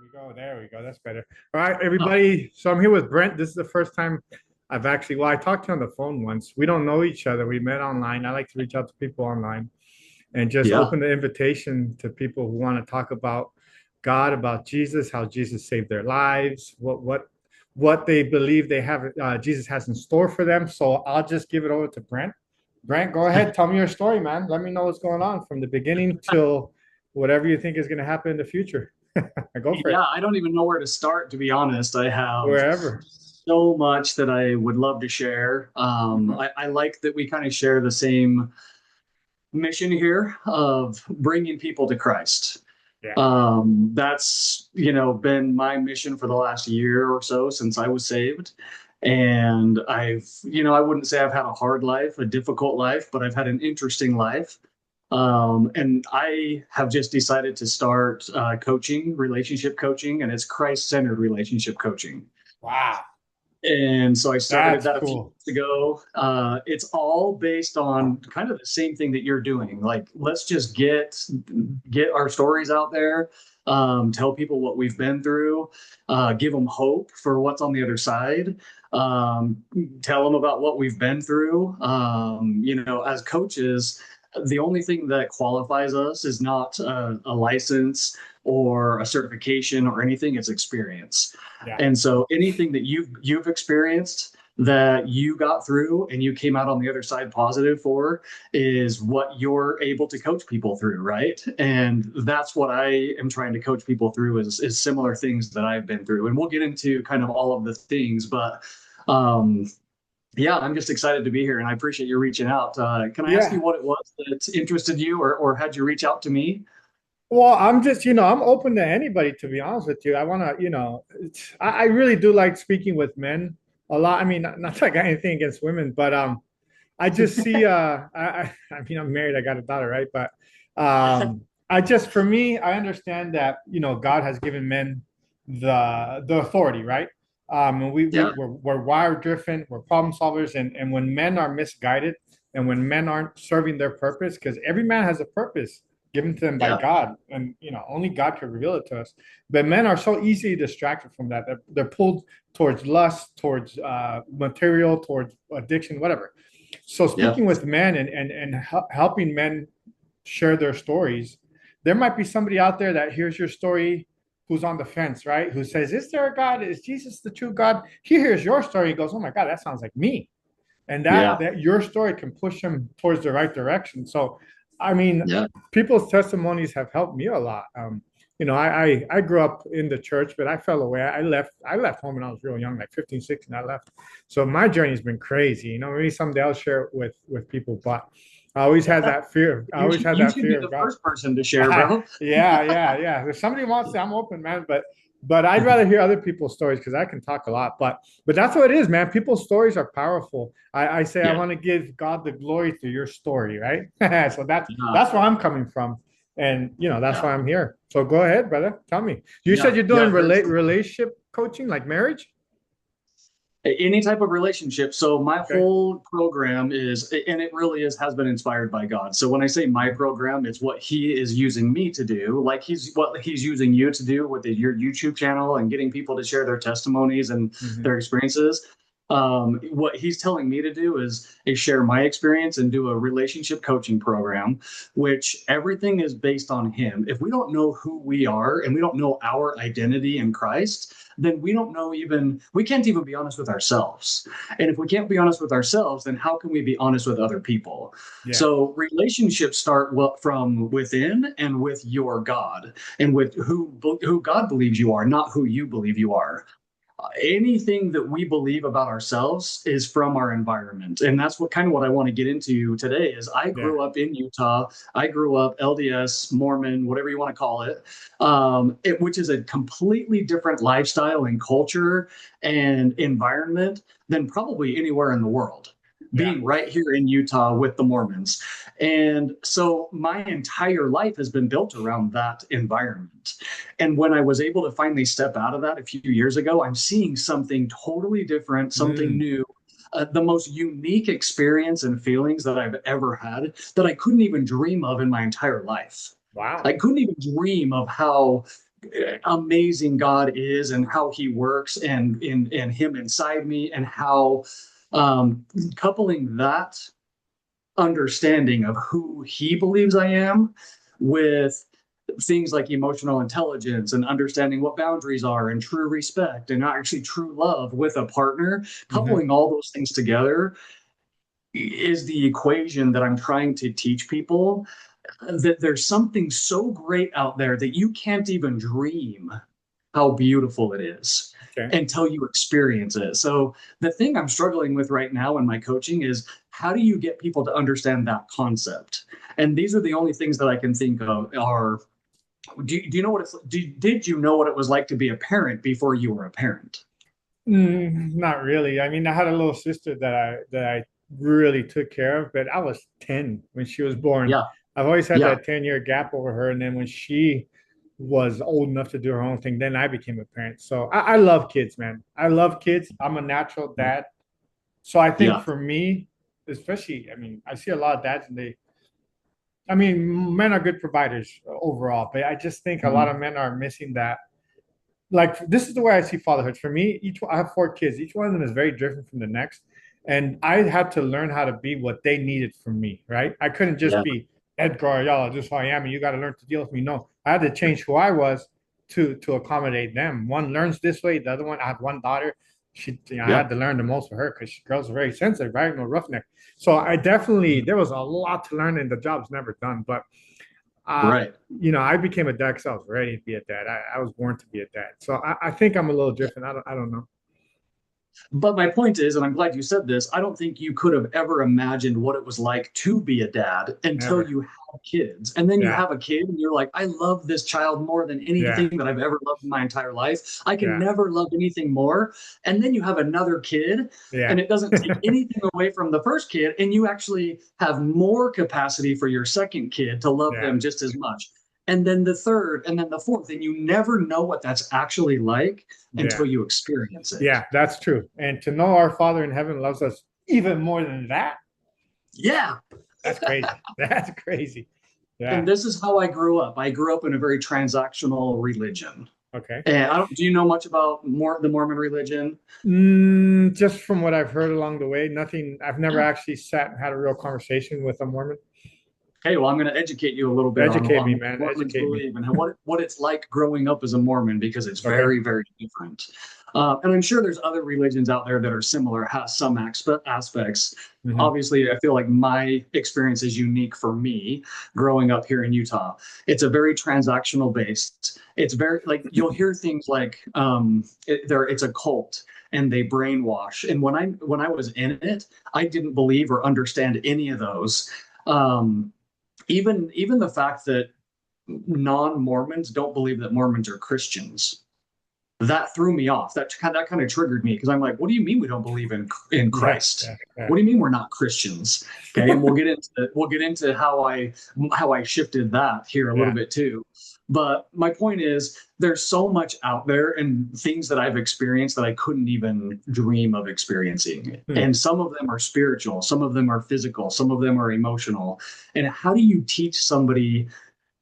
we go. There we go. That's better. All right, everybody. So I'm here with Brent. This is the first time I talked to him on the phone once. We don't know each other. We met online. I like to reach out to people online and just Yeah. open the invitation to people who want to talk about God, about Jesus, how Jesus saved their lives, what they believe they have Jesus has in store for them. So I'll just give it over to Brent. Brent, go ahead. Tell me your story, man. Let me know what's going on from the beginning till whatever you think is going to happen in the future. Go for it. Yeah, I don't even know where to start, to be honest. I have Wherever. so much that I would love to share. Mhm. I like that we kind of share the same mission here of bringing people to Christ. Yeah. That's, been my mission for the last year or so since I was saved. And I wouldn't say I've had a hard life, a difficult life, but I've had an interesting life. And I have just decided to start coaching, relationship coaching, and it's Christ-centered relationship coaching. Wow. And so I started That's that a few cool. months ago. It's all based on kind of the same thing that you're doing. Like, let's just get our stories out there, tell people what we've been through, give them hope for what's on the other side, um, tell them about what we've been through. As coaches, the only thing that qualifies us is not a license or a certification or anything; it's experience. Yeah. And so anything that you've experienced that you got through and you came out on the other side positive for is what you're able to coach people through, right? And that's what I am trying to coach people through is similar things that I've been through. And we'll get into kind of all of the things, but um yeah, I'm just excited to be here and I appreciate you reaching out. Can I ask you Yeah. what it was that interested you or had you reach out to me? Well, I'm just, I'm open to anybody, to be honest with you. I want to, I really do like speaking with men a lot. I mean, not that I got anything against women, but I just see, I mean, I'm married, I got a daughter, right? But I just, for me, I understand that, God has given men the authority, right? And Yeah, we're wired driven, we're problem solvers, and when men are misguided and when men aren't serving their purpose, because every man has a purpose given to them by yeah, God, and only God can reveal it to us. But men are so easily distracted from that. They're pulled towards lust, towards material, towards addiction, whatever. So yeah, speaking with men and helping men share their stories, there might be somebody out there that hears your story who's on the fence, right? Who says, "Is there a God? Is Jesus the true God?" He hears your story, he goes, "Oh my God, that sounds like me." And that yeah, that your story can push them towards the right direction. So, I mean, yeah. people's testimonies have helped me a lot. I grew up in the church, but I fell away. I left home when I was real young, like 15, 16. I left. So my journey has been crazy. Maybe someday I'll share it with people, but I always had that fear. I You always should, had you that should be fear of the God. first person to share, bro. Yeah, yeah, yeah. If somebody wants to, I'm open, man. But I'd rather hear other people's stories because I can talk a lot. But that's what it is, man. People's stories are powerful. I say I Yeah, want to give God the glory through your story, right? So that's yeah, that's where I'm coming from, and that's yeah, why I'm here. So go ahead, brother. Tell me. You said yeah, you're yeah. doing Very simple. relationship coaching, like marriage. Any type of relationship. So my Okay. whole program is, and it really has been inspired by God. So when I say my program, it's what He is using me to do, like what He's using you to do with your YouTube channel and getting people to share their testimonies and Hmm. their experiences. What He's telling me to do is share my experience and do a relationship coaching program, which everything is based on Him. If we don't know who we are and we don't know our identity in Christ, then we can't even be honest with ourselves. And if we can't be honest with ourselves, then how can we be honest with other people? Yeah. So relationships start from within and with your God and with who God believes you are, not who you believe you are. Anything that we believe about ourselves is from our environment, and that's what I want to get into today is I Yeah. grew up in Utah. I grew up LDS, Mormon, whatever you want to call it, which is a completely different lifestyle and culture and environment than probably anywhere in the world, Yeah. being right here in Utah with the Mormons. And so my entire life has been built around that environment. And when I was able to finally step out of that a few years ago, I'm seeing something totally different, something Mm. new. The most unique experience and feelings that I've ever had that I couldn't even dream of in my entire life. Wow. I couldn't even dream of how amazing God is and how he works and in him inside me and how coupling that understanding of who he believes I am with things like emotional intelligence and understanding what boundaries are and true respect and actually true love with a partner, Hmm. coupling all those things together is the equation that I'm trying to teach people, that there's something so great out there that you can't even dream how beautiful it is Okay. until you experience it. So the thing I'm struggling with right now in my coaching is, how do you get people to understand that concept? And these are the only things that I can think of are, do you know what did you know what it was like to be a parent before you were a parent? Not really. I mean, I had a little sister that I really took care of, but I was 10 when she was born. Yeah. I've always had Yeah. that 10-year gap over her, and then when she was old enough to do her own thing, then I became a parent. So I love kids, man. I love kids. I'm a natural dad. So I think Yeah. for me, especially, I mean, I see a lot of dads and I mean, men are good providers overall, but I just think a lot Mhm. of men are missing that. Like, this is the way I see fatherhood. For me, I have 4 kids. Each one of them is very different from the next, and I had to learn how to be what they needed from me. Right? I couldn't just Yeah. be Edgar, y'all. This is who I am, and you got to learn to deal with me. No, I had to change who I was to accommodate them. One learns this way. The other one, I had one daughter. I Yeah. had to learn the most for her because girls are very sensitive, right? No roughneck. So I definitely there was a lot to learn, and the job's never done. But uh, Right. I became a dad because I was ready to be a dad. I was born to be a dad. So I think I'm a little different. I don't know. But my point is, and I'm glad you said this, I don't think you could have ever imagined what it was like to be a dad until Never. you have kids. And then you Yeah. have a kid and you're like, I love this child more than Yeah. anything that I've ever loved in my entire life. I can Yeah. never love anything more. And then you have another kid, Yeah. and it doesn't take anything away from the first kid. And you actually have more capacity for your second kid to love Yeah. them just as much. And then the third, and then the fourth. And you never know what that's actually like Yeah. until you experience it. Yeah. That's true. And to know our Father in heaven loves us even more than that, Yeah. that's crazy. That's crazy. And Yeah. this is how I grew up. I grew up in a very transactional religion. Okay. And do you know much about the Mormon religion? Just from what I've heard along the way, nothing. I've never Yeah. actually sat and had a real conversation with a Mormon. Okay, well, I'm going to educate you a little bit Educate on me, what man. Mormons Educate me. believe and what it's like growing up as a Mormon, because it's Okay. very, very different. And I'm sure there's other religions out there that are similar, has some aspects. Hmm. Obviously, I feel like my experience is unique for me growing up here in Utah. It's a very transactional based. It's very like you'll hear things like it's a cult and they brainwash. And when I was in it, I didn't believe or understand any of those. Um, even the fact that non-Mormons don't believe that Mormons are Christians, that threw me off. That kind of triggered me, because I'm like, what do you mean we don't believe in Yeah. Christ? Yeah. Yeah. What do you mean we're not Christians? Okay, and we'll get into how I shifted that here a little Yeah. bit too. But my point is, there's so much out there and things that I've experienced that I couldn't even dream of experiencing. Hmm. And some of them are spiritual, some of them are physical, some of them are emotional. And how do you teach somebody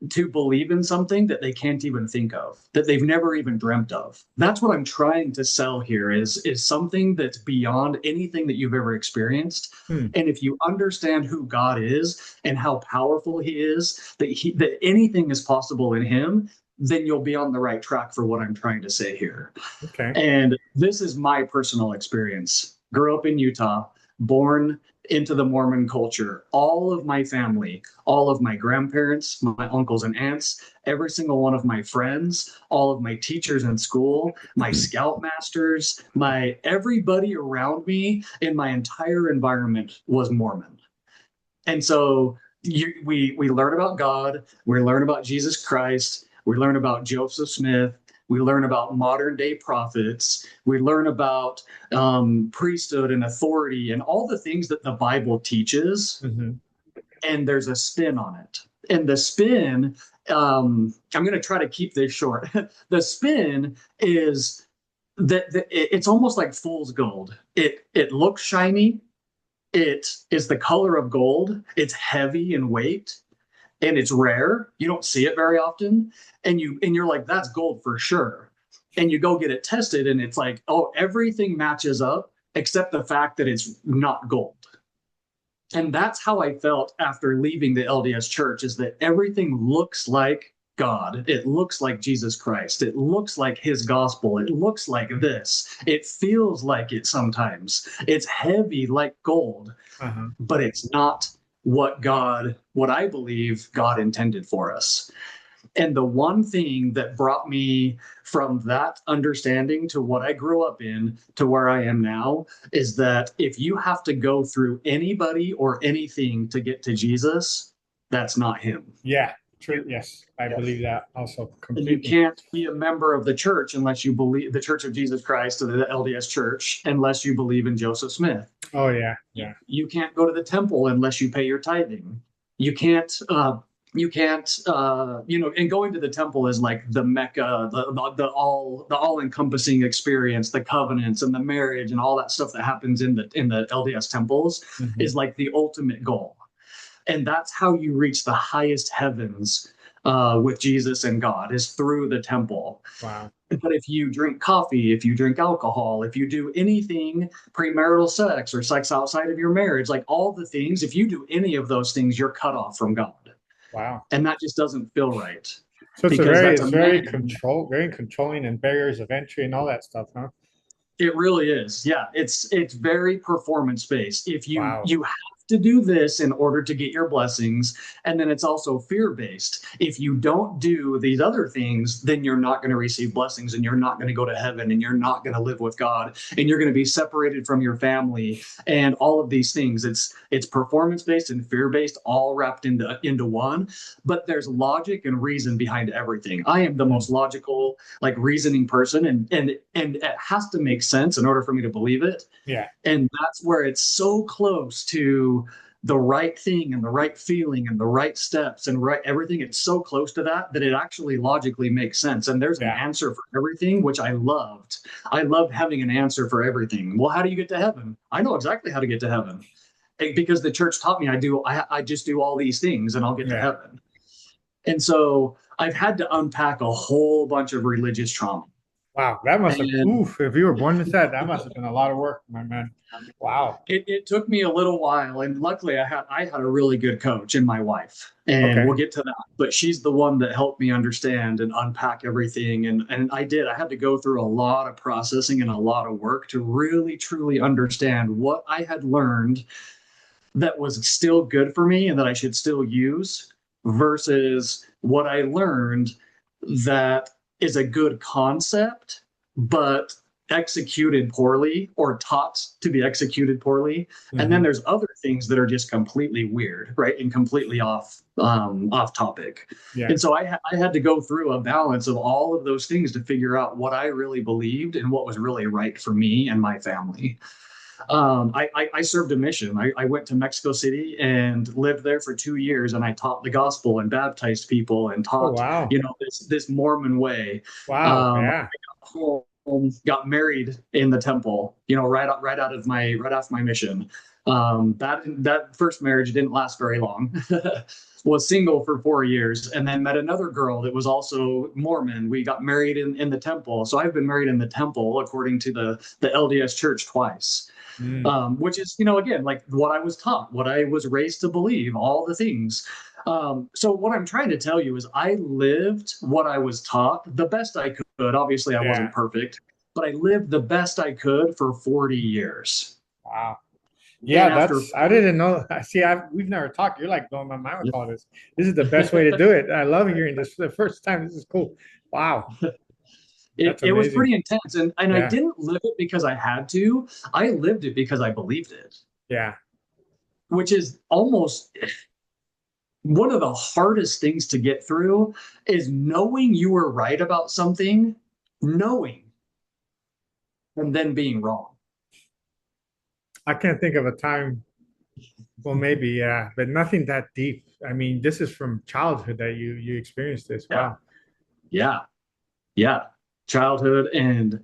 to believe in something that they can't even think of, that they've never even dreamt of? That's what I'm trying to sell here, is something that's beyond anything that you've ever experienced. Hmm. And if you understand who God is and how powerful he is, that anything is possible in him, then you'll be on the right track for what I'm trying to say here. Okay. And this is my personal experience. Grew up in Utah, born into the Mormon culture. All of my family, all of my grandparents, my uncles and aunts, every single one of my friends, all of my teachers in school, my scoutmasters, my everybody around me in my entire environment was Mormon. And so we learn about God, we learn about Jesus Christ, we learn about Joseph Smith, we learn about modern day prophets, we learn about priesthood and authority and all the things that the Bible teaches, Hmm. and there's a spin on it. And the spin, I'm going to try to keep this short. The spin is that it's almost like fool's gold. It looks shiny, it is the color of gold. It's heavy in weight. and it's rare. You don't see it very often. And you're like, that's gold for sure. And you go get it tested, and it's like, oh, everything matches up except the fact that it's not gold. And that's how I felt after leaving the LDS church, is that everything looks like God. It looks like Jesus Christ. It looks like his gospel. It looks like this. It feels like it sometimes. It's heavy like gold, Uh-huh. but it's not what I believe God intended for us. And the one thing that brought me from that understanding to what I grew up in to where I am now is that if you have to go through anybody or anything to get to Jesus, that's not him. Yeah, true. Yes, I Yeah. believe that also And you completely. can't be a member of the church unless you believe the Church of Jesus Christ or the LDS Church, unless you believe in Joseph Smith. Oh yeah, You, yeah. you can't go to the temple unless you pay your tithing. You can't and going to the temple is like the mecca, the all encompassing experience, the covenants and the marriage and all that stuff that happens in the LDS temples Hmm. is like the ultimate goal. And that's how you reach the highest heavens with Jesus and God, is through the temple. Wow. But if you drink coffee, if you drink alcohol, if you do anything, premarital sex or sex outside of your marriage, like all the things, if you do any of those things, you're cut off from God. Wow. And that just doesn't feel right, So because that's it's a very man. control, very controlling and barriers of entry and all that stuff, huh? It really is. Yeah, it's very performance based. If you Wow. you have to do this in order to get your blessings, and then it's also fear based. If you don't do these other things, then you're not going to receive blessings, and you're not going to go to heaven, and you're not going to live with God, and you're going to be separated from your family, and all of these things. It's performance based and fear based, all wrapped into one. But there's logic and reason behind everything. I am the Mm. most logical, like, reasoning person, and it has to make sense in order for me to believe it. Yeah. And that's where it's so close to the right thing and the right feeling and the right steps and right everything. It's so close to that it actually logically makes sense, and there's an Yeah. answer for everything, which I loved having an answer for everything. Well, how do you get to heaven? I know exactly how to get to heaven, because the church taught me. I just do all these things and I'll get to Yeah. heaven. And so I've had to unpack a whole bunch of religious trauma. Wow. That must have, And oof, if you were born with that, that must have been a lot of work, my man. Wow. it took me a little while, and luckily I had a really good coach in my wife, and Okay. we'll get to that. But she's the one that helped me understand and unpack everything, and I had to go through a lot of processing and a lot of work to really truly understand what I had learned that was still good for me and that I should still use, versus what I learned that is a good concept, but executed poorly or taught to be executed poorly. And then Hmm. there's other things that are just completely weird, right? And completely off topic. Yeah. And so I had to go through a balance of all of those things to figure out what I really believed and what was really right for me and my family. I served a mission. I went to Mexico City and lived there for 2 years, and I taught the gospel and baptized people and Oh, taught, wow. this Mormon way. Wow. Yeah. Home, got married in the temple, right off my mission. That first marriage didn't last very long. Was single for 4 years, and then met another girl that was also Mormon. We got married in the temple. So I've been married in the temple according to the LDS church twice, Mm. which is, again, like what I was taught, what I was raised to believe, all the things. So what I'm trying to tell you is I lived what I was taught the best I could. Obviously, I Yeah. wasn't perfect, but I lived the best I could for 40 years. Wow. And Yeah, after that's, I 40, didn't know. See, we've never talked. You're like blowing my mind with all this. This is the best way to do it. I love hearing this for the first time. This is cool. Wow. it, That's it was amazing. pretty intense. And I Yeah. didn't live it because I had to. I lived it because I believed it, Yeah. which is almost one of the hardest things to get through, is knowing you were right about something, knowing, and then being wrong. I can't think of a time. Well, maybe, yeah, but nothing that deep. I mean, this is from childhood that you experienced this. Yeah, Wow. yeah, yeah. Childhood, and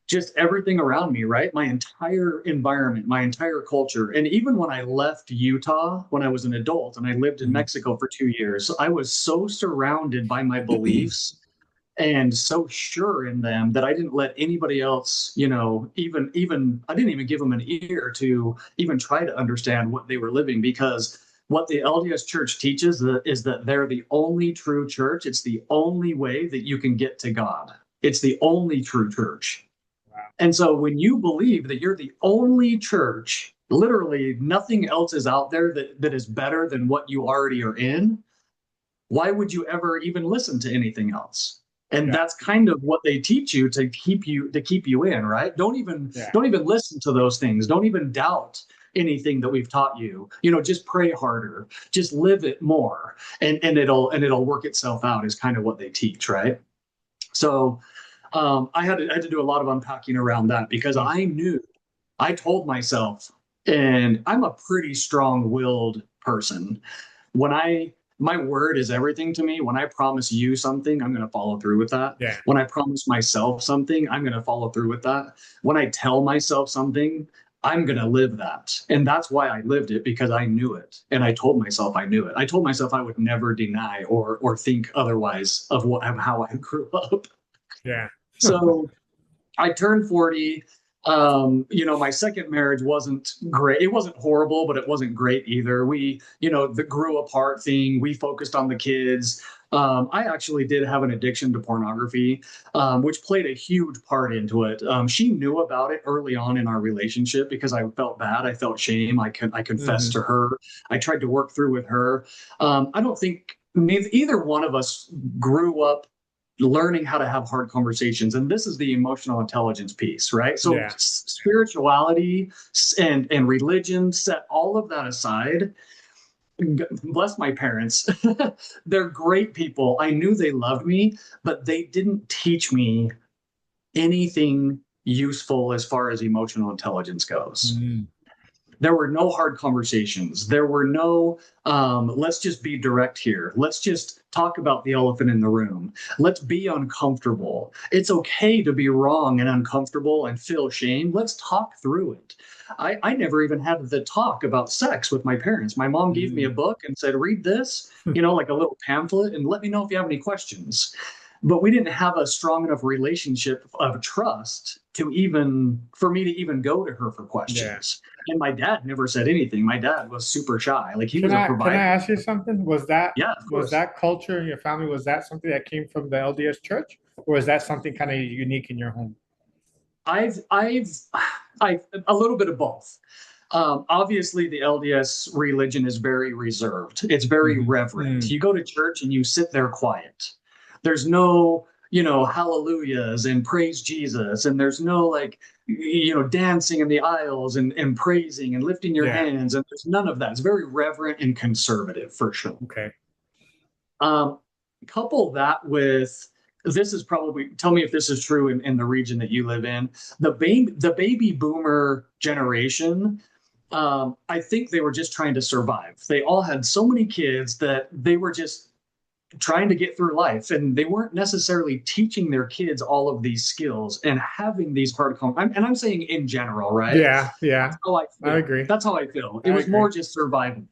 just everything around me, right? My entire environment, my entire culture. And even when I left Utah, when I was an adult and I lived in Mhm. Mexico for 2 years, I was so surrounded by my beliefs and so sure in them that I didn't let anybody else, even I didn't even give them an ear to even try to understand what they were living, because what the LDS church teaches is that they're the only true church. It's the only way that you can get to God. It's the only true church. Wow. And so when you believe that you're the only church, literally nothing else is out there that is better than what you already are in, why would you ever even listen to anything else? And Yeah. that's kind of what they teach you to keep you in, right? Yeah. Don't even listen to those things. Don't even doubt anything that we've taught you. Just pray harder, just live it more, and it'll work itself out, is kind of what they teach, right? So I had to do a lot of unpacking around that, because Mm. I told myself, and I'm a pretty strong-willed person. When I My word is everything to me. When I promise you something, I'm going to follow through with that. Yeah. When I promise myself something, I'm going to follow through with that. When I tell myself something, I'm going to live that. And that's why I lived it, because I knew it. And I told myself I knew it. I told myself I would never deny or think otherwise of how I grew up. Yeah. So I turned 40. My second marriage wasn't great. It wasn't horrible, but it wasn't great either. The grew apart thing, we focused on the kids. I actually did have an addiction to pornography, which played a huge part into it. She knew about it early on in our relationship, because I felt bad. I felt shame. I confessed Hmm. to her. I tried to work through with her. I don't think either one of us grew up learning how to have hard conversations, and this is the emotional intelligence piece, right? So Yeah. spirituality and religion, set all of that aside. Bless my parents. They're great people. I knew they loved me, but they didn't teach me anything useful as far as emotional intelligence goes. Mm. There were no hard conversations. There were no, let's just be direct here. Let's just talk about the elephant in the room. Let's be uncomfortable. It's okay to be wrong and uncomfortable and feel shame. Let's talk through it. I never even had the talk about sex with my parents. My mom gave me a Mm. book and said, read this, like a little pamphlet, and let me know if you have any questions. But we didn't have a strong enough relationship of trust for me to even go to her for Yeah. questions. And my dad never said anything. My dad was super shy. Like, he Can was a I provider. ask you something? Yeah, of Was course. that culture in your family, was that something that came from the LDS church, or is that something kind of unique in your home? I've, I've, I've a little bit of both. Obviously, the LDS religion is very reserved. It's very Hmm. reverent. Mm. You go to church and you sit there quiet. There's no, hallelujahs and praise Jesus, and there's no, like, dancing in the aisles and praising and lifting your Yeah. hands, and there's none of that. It's very reverent and conservative, for sure. Okay. Um, Couple that with, this is probably, tell me if this is true in the region that you live in. The baby boomer generation, I think they were just trying to survive. They all had so many kids that they were just trying to get through life, and they weren't necessarily teaching their kids all of these skills and having these and I'm saying in general, right? Yeah. That's Yeah. how I I feel. agree. That's how I feel. It I was more agree. just survival.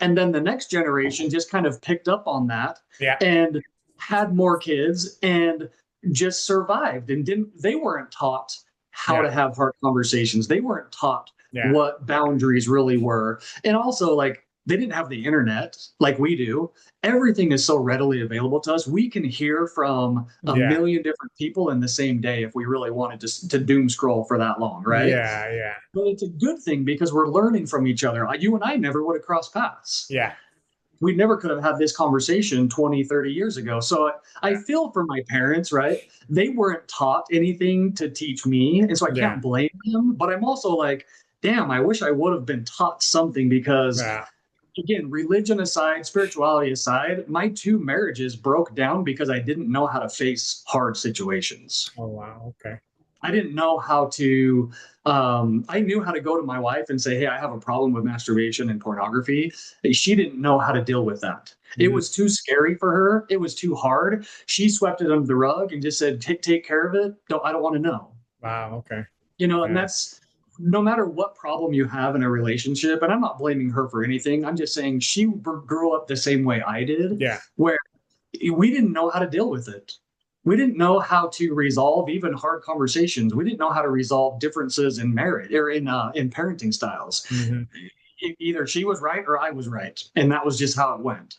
And then the next generation just kind of picked up on that Yeah. and had more kids and just survived, and they weren't taught how Yeah. to have hard conversations. They weren't taught Yeah. what boundaries really were. And also, like, they didn't have the internet like we do. Everything is so readily available to us. We can hear from a Yeah. million different people in the same day if we really wanted to doom scroll for that long, right? Yeah. Yeah. But it's a good thing, because we're learning from each other. You and I never would have crossed paths. Yeah. We never could have had this conversation 20, 30 years ago. So I Yeah. feel for my parents, right? They weren't taught anything to teach me. And so I Yeah. can't blame them. But I'm also like, damn, I wish I would have been taught something, because, Yeah. again, religion aside, spirituality aside, my two marriages broke down because I didn't know how to face hard situations. Oh, wow. Okay. I didn't know how to. I knew how to go to my wife and say, "Hey, I have a problem with masturbation and pornography." She didn't know how to deal with that. It Mm. was too scary for her. It was too hard. She swept it under the rug and just said, "Take care of it. I don't want to know." Wow. Okay. And Yeah. that's no matter what problem you have in a relationship. And I'm not blaming her for anything. I'm just saying she grew up the same way I did, Yeah. where we didn't know how to deal with it. We didn't know how to resolve even hard conversations. We didn't know how to resolve differences in marriage or in parenting styles. Hmm. Either she was right or I was right, and that was just how it went.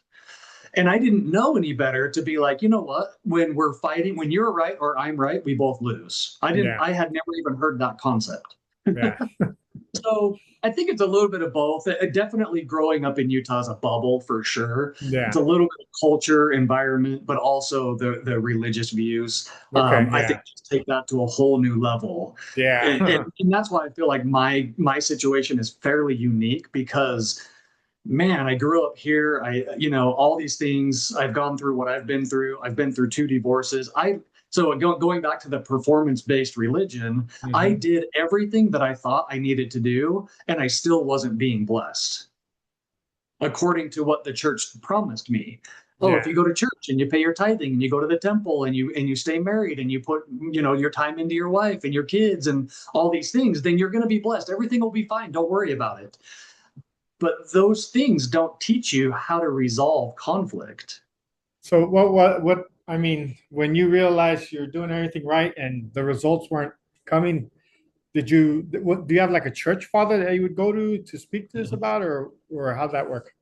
And I didn't know any better to be like, you know what? When we're fighting, when you're right or I'm right, we both lose. Yeah. I had never even heard that concept. Yeah. So I think it's a little bit of both. Definitely growing up in Utah is a bubble for sure. It's Yeah. a little bit of culture, environment, but also the religious views. Okay. I think Yeah. just take that to a whole new level, Yeah. and that's why I feel like my situation is fairly unique because man, I grew up here. All these things. I've gone through what I've been through. I've been through two divorces. Going back to the performance-based religion, I Hmm. did everything that I thought I needed to do, and I still wasn't being blessed according to what the church promised me. Oh, if Yeah. you go to church and you pay your tithing and you go to the temple and you stay married and you put your time into your wife and your kids and all these things, then you're going to be blessed. Everything will be fine. Don't worry about it. But those things don't teach you how to resolve conflict. So I mean, when you realize you're doing everything right and the results weren't coming, do you have like a church father that you would go to speak to this about, or how'd that work?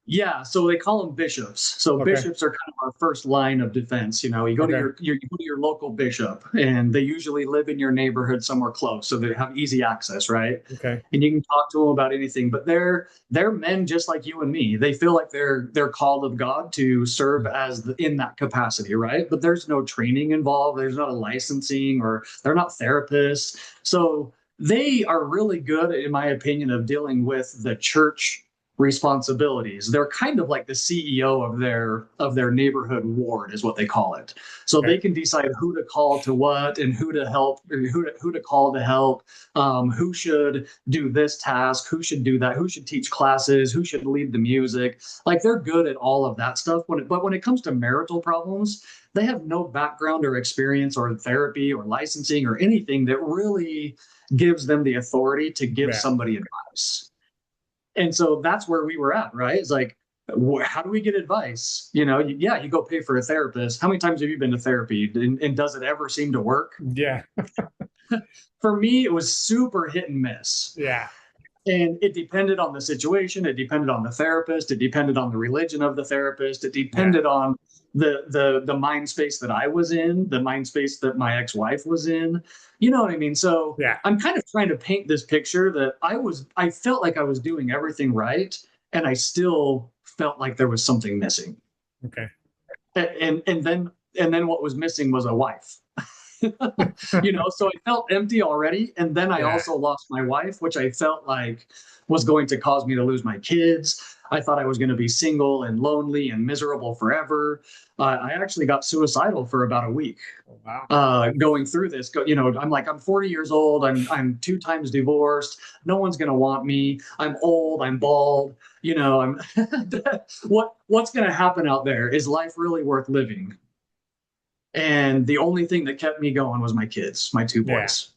Yeah, so they call them bishops. So Okay. bishops are kind of our first line of defense. You go to Okay. you go to your local bishop, and they usually live in your neighborhood somewhere close, so they have easy access, right? Okay. And you can talk to them about anything. But they're men just like you and me. They feel like they're called of God to serve in that capacity, right? But there's no training involved. There's not a licensing, or they're not therapists. So they are really good, in my opinion, of dealing with the church responsibilities. They're kind of like the CEO of their neighborhood ward is what they call it. So Okay. they can decide who to call to what and who to help, or who to call to help, who should do this task, who should do that, who should teach classes, who should lead the music. Like they're good at all of that stuff. But when it comes to marital problems, they have no background or experience or therapy or licensing or anything that really gives them the authority to give Yeah. somebody advice. And so that's where we were at, right? It's like, how do we get advice? You go pay for a therapist. How many times have you been to therapy? And does it ever seem to work? Yeah. For me, it was super hit and miss. Yeah. And it depended on the situation. It depended on the therapist. It depended on the religion of the therapist. It Yeah. depended on the mind space that I was in, the mind space that my ex-wife was in. You know what I mean? So Yeah. I'm kind of trying to paint this picture that I felt like I was doing everything right, and I still felt like there was something missing. Okay. And then what was missing was a wife. So I felt empty already. And then I Yeah. also lost my wife, which I felt like was going to cause me to lose my kids. I thought I was going to be single and lonely and miserable forever. I actually got suicidal for about a week Oh, wow. going through this. I'm like, I'm 40 years old. I'm two times divorced. No one's going to want me. I'm old. I'm bald. I'm what's going to happen out there? Is life really worth living? And the only thing that kept me going was my kids, my two Yeah. boys.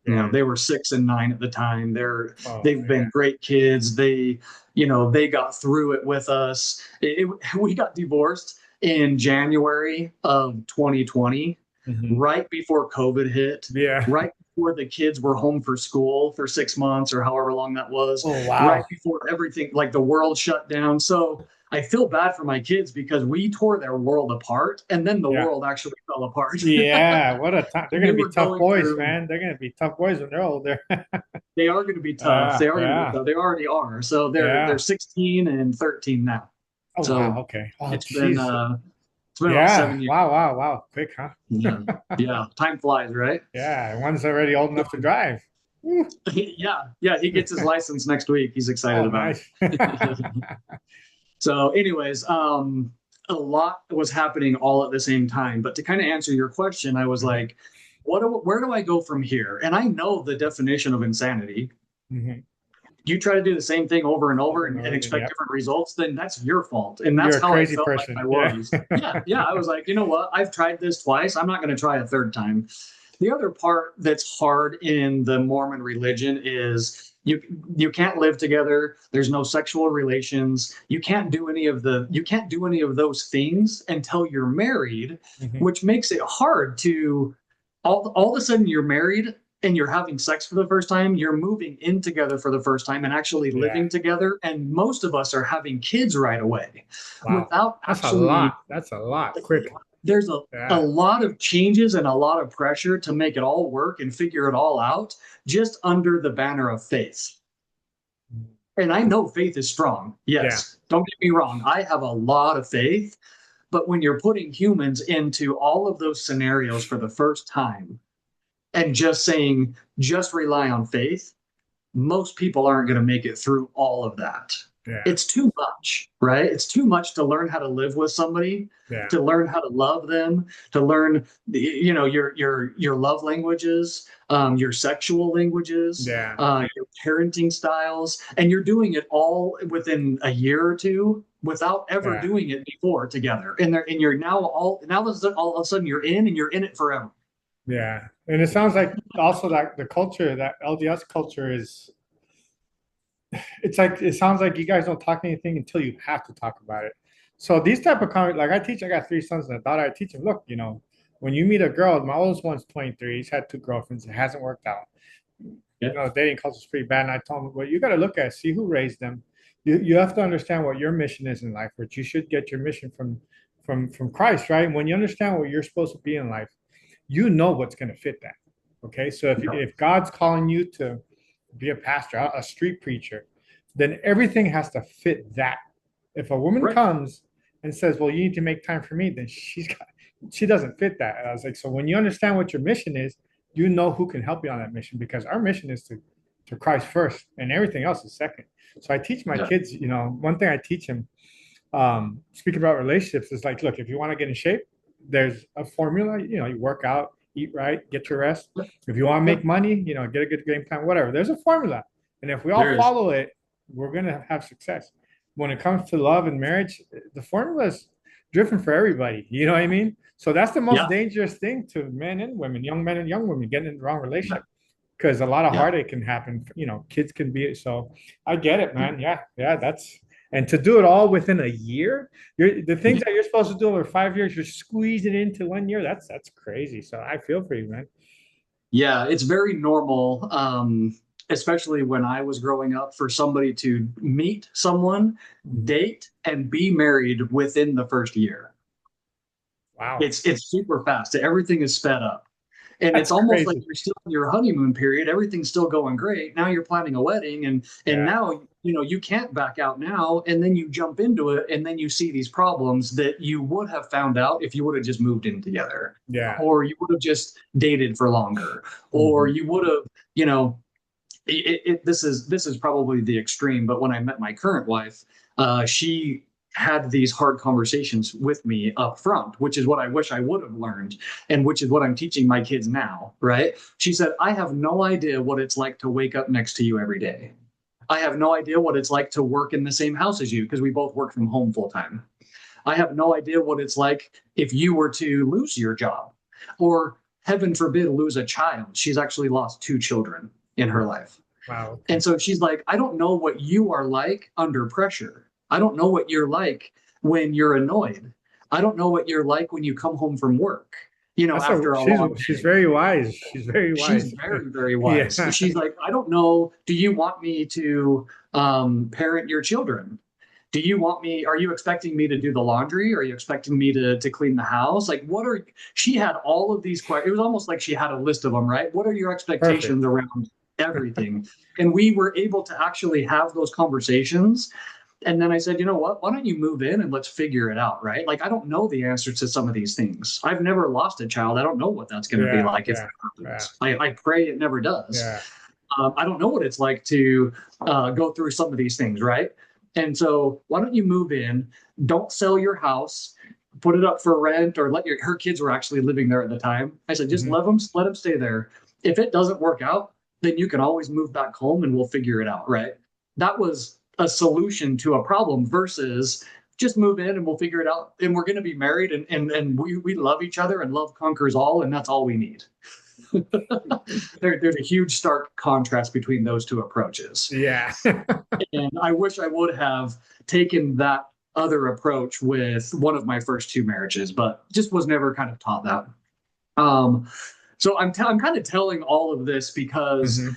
Yeah. They were 6 and 9 at the time. Oh, They've yeah. been great kids. They got through it with us. We got divorced in January of 2020, Hmm. right before COVID hit, Yeah. right before the kids were home for school for 6 months or however long that was, Oh, right wow. before everything, like the world shut down. So I feel bad for my kids because we tore their world apart, and then the Yeah. world actually fell apart. Yeah. What a time. They're They gonna be were tough going boys, through man. They're gonna be tough boys when they're older. They are going to be tough. They are going to be Yeah. tough. They already are. So they're Yeah. 16 and 13 now. Oh, wow. So Okay. Oh, it's been jeez. uh it's been about Yeah. 7 years. Wow. Wow. Wow. Quick, huh? Yeah. Yeah. Time flies, right? Yeah. One's already old enough to So, drive. Woo. yeah. Yeah. He gets his license next week. He's excited Oh, about nice. it. So, anyways, a lot was happening all at the same time. But to kind of answer your question, I was Hmm. like, where do I go from here? And I know the definition of insanity. Hmm. You try to do the same thing over and over Over and and over. expect Yep. different results, then that's your fault. And that's You're a how I crazy felt like person. I Yeah. was. Yeah. Yeah. I was like, you know what? I've tried this twice. I'm not going to try a third time. The other part that's hard in the Mormon religion is you can't live together. There's no sexual relations. You can't do any of those things until you're married, Mhm. which makes it hard to all of a sudden you're married and you're having sex for the first time, you're moving in together for the first time and actually Yeah. living together. And most of us are having kids right away Wow. without That's a actually, lot. That's a lot. Quick. there's a Yeah. lot of changes and a lot of pressure to make it all work and figure it all out just under the banner of faith. And I know faith is strong. Yeah. Yes, don't get me wrong. I have a lot of faith, but when you're putting humans into all of those scenarios for the first time and just saying, just rely on faith, most people aren't going to make it through all of that. Yeah. It's too much, right? It's too much to learn how to live with somebody, Yeah. to learn how to love them, to learn, your love languages, your sexual languages, Yeah. your parenting styles, and you're doing it all within a year or two without ever Yeah. doing it before together. And you're now all of a sudden you're in and you're in it forever. Yeah. And it sounds like also that the culture, that LDS culture is, it's like, it sounds like you guys don't talk anything until you have to talk about it. So these type of comments, like I got three sons and a daughter. I teach them, look, when you meet a girl, my oldest one's 23. He's had two girlfriends. It hasn't worked out. Yeah. Dating culture is pretty bad. And I told him, well, you got to look at, see who raised them. You have to understand what your mission is in life, which you should get your mission from Christ, right? And when you understand what you're supposed to be in life, you know what's going to fit that. Okay, so if God's calling you to be a pastor, a street preacher, then everything has to fit that. If a woman Right. comes and says, "Well, you need to make time for me," then she doesn't fit that. And I was like, so when you understand what your mission is, you know who can help you on that mission because our mission is to Christ first, and everything else is second. So I teach my Yeah. kids, one thing I teach them, speaking about relationships, is like, look, if you want to get in shape, there's a formula. You work out, eat right, get your rest. If you want to Yeah. make money, get a good game plan, whatever. There's a formula, and if we all There is. follow it, we're gonna have success. When it comes to love and marriage, the formula is different for everybody. You know what I mean? So that's the most Yeah. dangerous thing to men and women, young men and young women, getting in the wrong relationship because a lot of Yeah. heartache can happen. Kids can be so. I get it, man. Yeah, yeah. And to do it all within a year, the things that you're supposed to do over 5 years, you're squeezing it into 1 year. That's crazy. So I feel for you, man. Yeah, it's very normal, especially when I was growing up, for somebody to meet someone, date, and be married within the first year. Wow, It's super fast. Everything is sped up. And it's that's almost like crazy. you're still in your honeymoon period. Everything's still going great. Now you're planning a wedding and Yeah, now you can't back out now. And then you jump into it and then you see these problems that you would have found out if you would have just moved in together. yeah. Or you would have just dated for longer. Or Mhm. you would have, this is probably the extreme, but when I met my current wife, she had these hard conversations with me up front, which is what I wish I would have learned, and which is what I'm teaching my kids now. Right? She said, "I have no idea what it's like to wake up next to you every day. I have no idea what it's like to work in the same house as you because we both work from home full time. I have no idea what it's like if you were to lose your job, or heaven forbid, lose a child." She's actually lost two children in her life. Wow. And Okay. so she's like, "I don't know what you are like under pressure. I don't know what you're like when you're annoyed. I don't know what you're like when you come home from work, after a She's long she's day." very wise. She's very She's wise. very, very Yeah. wise. She's like, "I don't know. Do you want me to parent your children? Are you expecting me to do the laundry? Are you expecting me to clean the house? Like, she had all of these questions. It was almost like she had a list of them, right? What are your Perfect. expectations around everything? And we were able to actually have those conversations. And then I said, you know what? Why don't you move in and let's figure it out, right? Like, I don't know the answers to some of these things. I've never lost a child. I don't know what that's going to be Yeah, like if yeah, that yeah, happens. I pray it never does. yeah. I don't know what it's like to go through some of these things, right? And so, why don't you move in? Don't sell your house, put it up for rent, or her kids were actually living there at the time. I said, just Mhm. let them stay there. If it doesn't work out, then you can always move back home and we'll figure it out, right? That was a solution to a problem versus just move in and we'll figure it out. And we're going to be married and we love each other and love conquers all. And that's all we need. There's a huge stark contrast between those two approaches. Yeah. And I wish I would have taken that other approach with one of my first two marriages, but just was never kind of taught that. Um, so I'm kind of telling all of this because Hmm.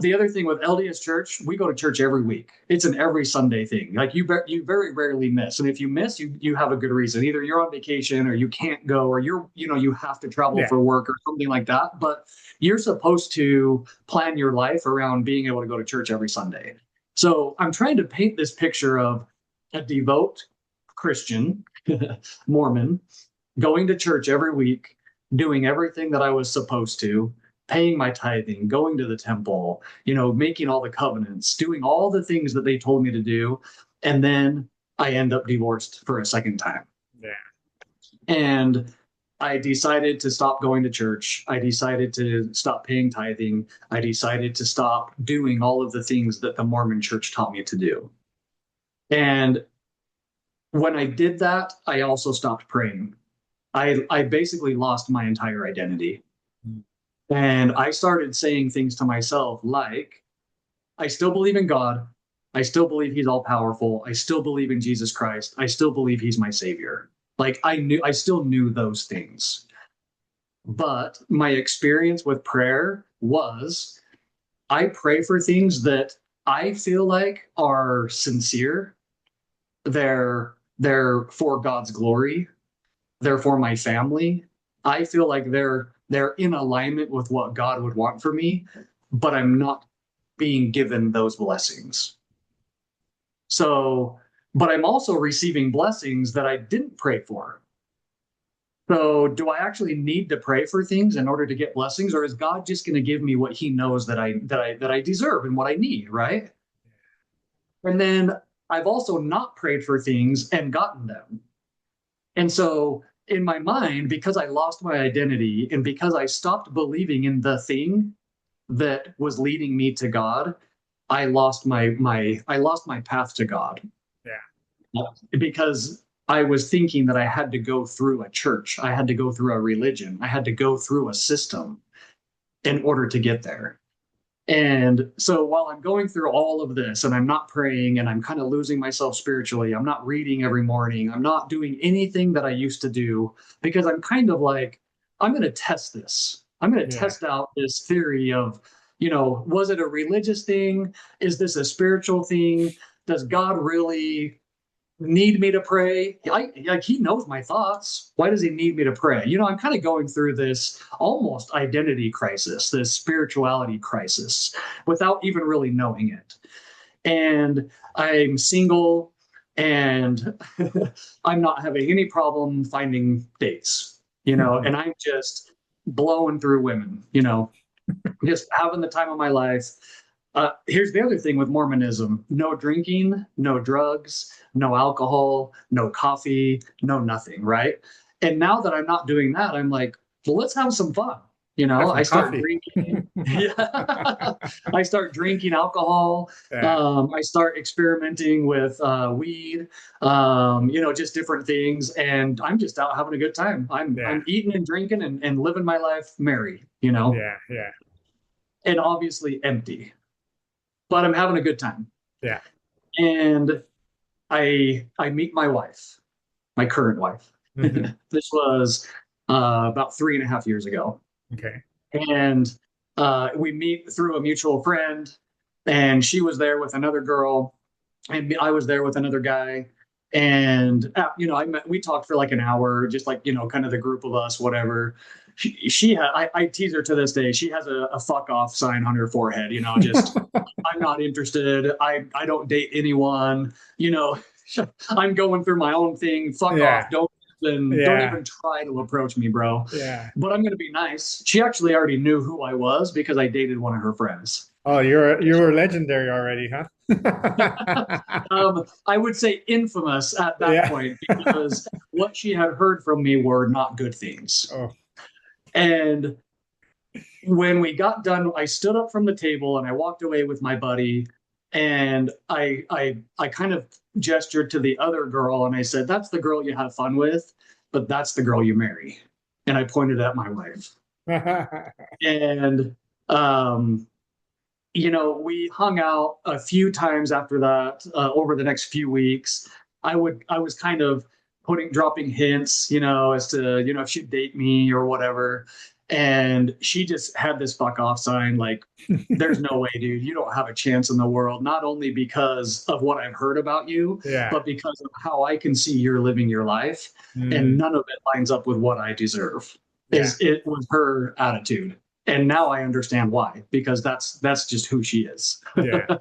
the other thing with LDS Church, we go to church every week. It's an every Sunday thing. Like you very rarely miss, and if you miss, you have a good reason. Either you're on vacation, or you can't go, or you have to travel Yeah. for work or something like that. But you're supposed to plan your life around being able to go to church every Sunday. So I'm trying to paint this picture of a devout Christian, Mormon, going to church every week, doing everything that I was supposed to, paying my tithing, going to the temple, making all the covenants, doing all the things that they told me to do. And then I end up divorced for a second time. Yeah. And I decided to stop going to church. I decided to stop paying tithing. I decided to stop doing all of the things that the Mormon church taught me to do. And when I did that, I also stopped praying. I basically lost my entire identity. And I started saying things to myself like, I still believe in God. I still believe he's all powerful. I still believe in Jesus Christ. I still believe he's my savior. Like I still knew those things. But my experience with prayer was I pray for things that I feel like are sincere. They're for God's glory. They're for my family. I feel like they're in alignment with what God would want for me, but I'm not being given those blessings. So, but I'm also receiving blessings that I didn't pray for. So, do I actually need to pray for things in order to get blessings, or is God just going to give me what He knows that I deserve and what I need, right? And then I've also not prayed for things and gotten them. And so in my mind, because I lost my identity and because I stopped believing in the thing that was leading me to God, I lost my path to God. Yeah. Because I was thinking that I had to go through a church, I had to go through a religion, I had to go through a system in order to get there. And so while I'm going through all of this and I'm not praying and I'm kind of losing myself spiritually, I'm not reading every morning, I'm not doing anything that I used to do because I'm kind of like, I'm going to test this. I'm going to Yeah. test out this theory of, was it a religious thing? Is this a spiritual thing? Does God really need me to pray? Like he knows my thoughts. Why does he need me to pray? I'm kind of going through this almost identity crisis, this spirituality crisis, without even really knowing it. And I'm single, and I'm not having any problem finding dates, and I'm just blowing through women, just having the time of my life. Here's the other thing with Mormonism: no drinking, no drugs, no alcohol, no coffee, no nothing, right? And now that I'm not doing that, I'm like, well, let's have some fun. Have I some start coffee. drinking. Yeah. I start drinking alcohol. Yeah. I start experimenting with weed, just different things. And I'm just out having a good time. I'm, Yeah. I'm eating and drinking and living my life merry, Yeah. Yeah. and obviously empty, but I'm having a good time. Yeah. And I meet my wife, my current wife. Hmm. This was about 3.5 years ago, Okay. and we meet through a mutual friend, and she was there with another girl, and I was there with another guy. And we talked for like an hour, just like kind of the group of us, whatever. She had, I tease her to this day. She has a fuck off sign on her forehead. Just I'm not interested. I don't date anyone. You know, I'm going through my own thing. Fuck Yeah. off. Don't Yeah. even try to approach me, bro. Yeah. But I'm gonna be nice. She actually already knew who I was because I dated one of her friends. Oh, you were legendary already, huh? I would say infamous at that Yeah. point because what she had heard from me were not good things. Oh, And when we got done, I stood up from the table and I walked away with my buddy, and I kind of gestured to the other girl and I said, "That's the girl you have fun with, but that's the girl you marry." And I pointed at my wife. And, um, we hung out a few times after that, over the next few weeks. I was kind of dropping hints, as to, if she'd date me or whatever. And she just had this fuck off sign, like, there's no way, dude, you don't have a chance in the world, not only because of what I've heard about you, Yeah. but because of how I can see you're living your life. And Mm, none of it lines up with what I deserve. yeah. It was her attitude. And now I understand why, because that's just who she is. Yeah.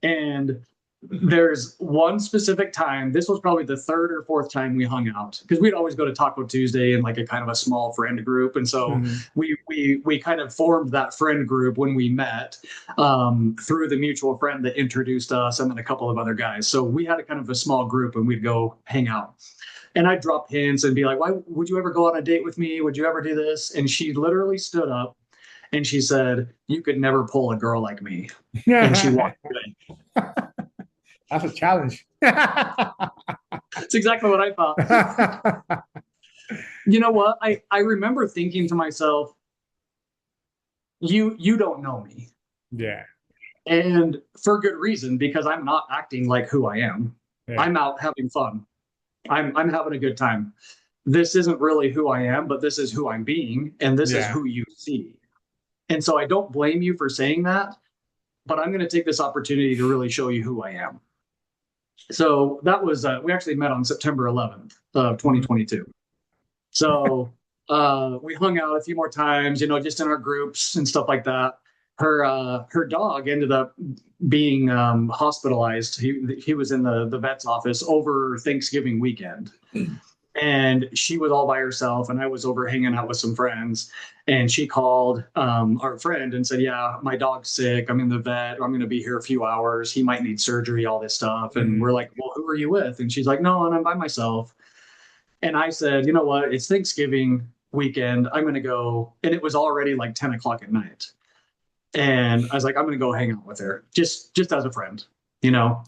And there's one specific time, this was probably the third or fourth time we hung out, because we'd always go to Taco Tuesday in like a kind of a small friend group. And so Mm, we kind of formed that friend group when we met, through the mutual friend that introduced us, and then a couple of other guys. So we had a kind of a small group, and we'd go hang out. And I'd drop hints and be like, why would you ever go on a date with me? Would you ever do this? And she literally stood up and she said, "You could never pull a girl like me." And she mm. walked away. That's a challenge. That's exactly what I thought. You know what? I remember thinking to myself, you don't know me. Yeah. And for good reason, because I'm not acting like who I am. Yeah. I'm out having fun. I'm having a good time. This isn't really who I am, but this is who I'm being, and this is Yeah. who you see. And so I don't blame you for saying that, but I'm going to take this opportunity to really show you who I am. So that was, we actually met on September 11th of Mhm. 2022. So we hung out a few more times, just in our groups and stuff like that. Her dog ended up being hospitalized. He was in the vet's office over Thanksgiving weekend, and she was all by herself, and I was over hanging out with some friends. And she called our friend and said, "Yeah, my dog's sick. I'm in the vet. I'm going to be here a few hours. He might need surgery, all this stuff." And we're Mhm. like, "Well, who are you with?" And she's like, "No, and I'm by myself." And I said, "You know what, it's Thanksgiving weekend, I'm going to go." And it was already like 10 o'clock at night, and I was like, "I'm going to go hang out with her, just as a friend, you know."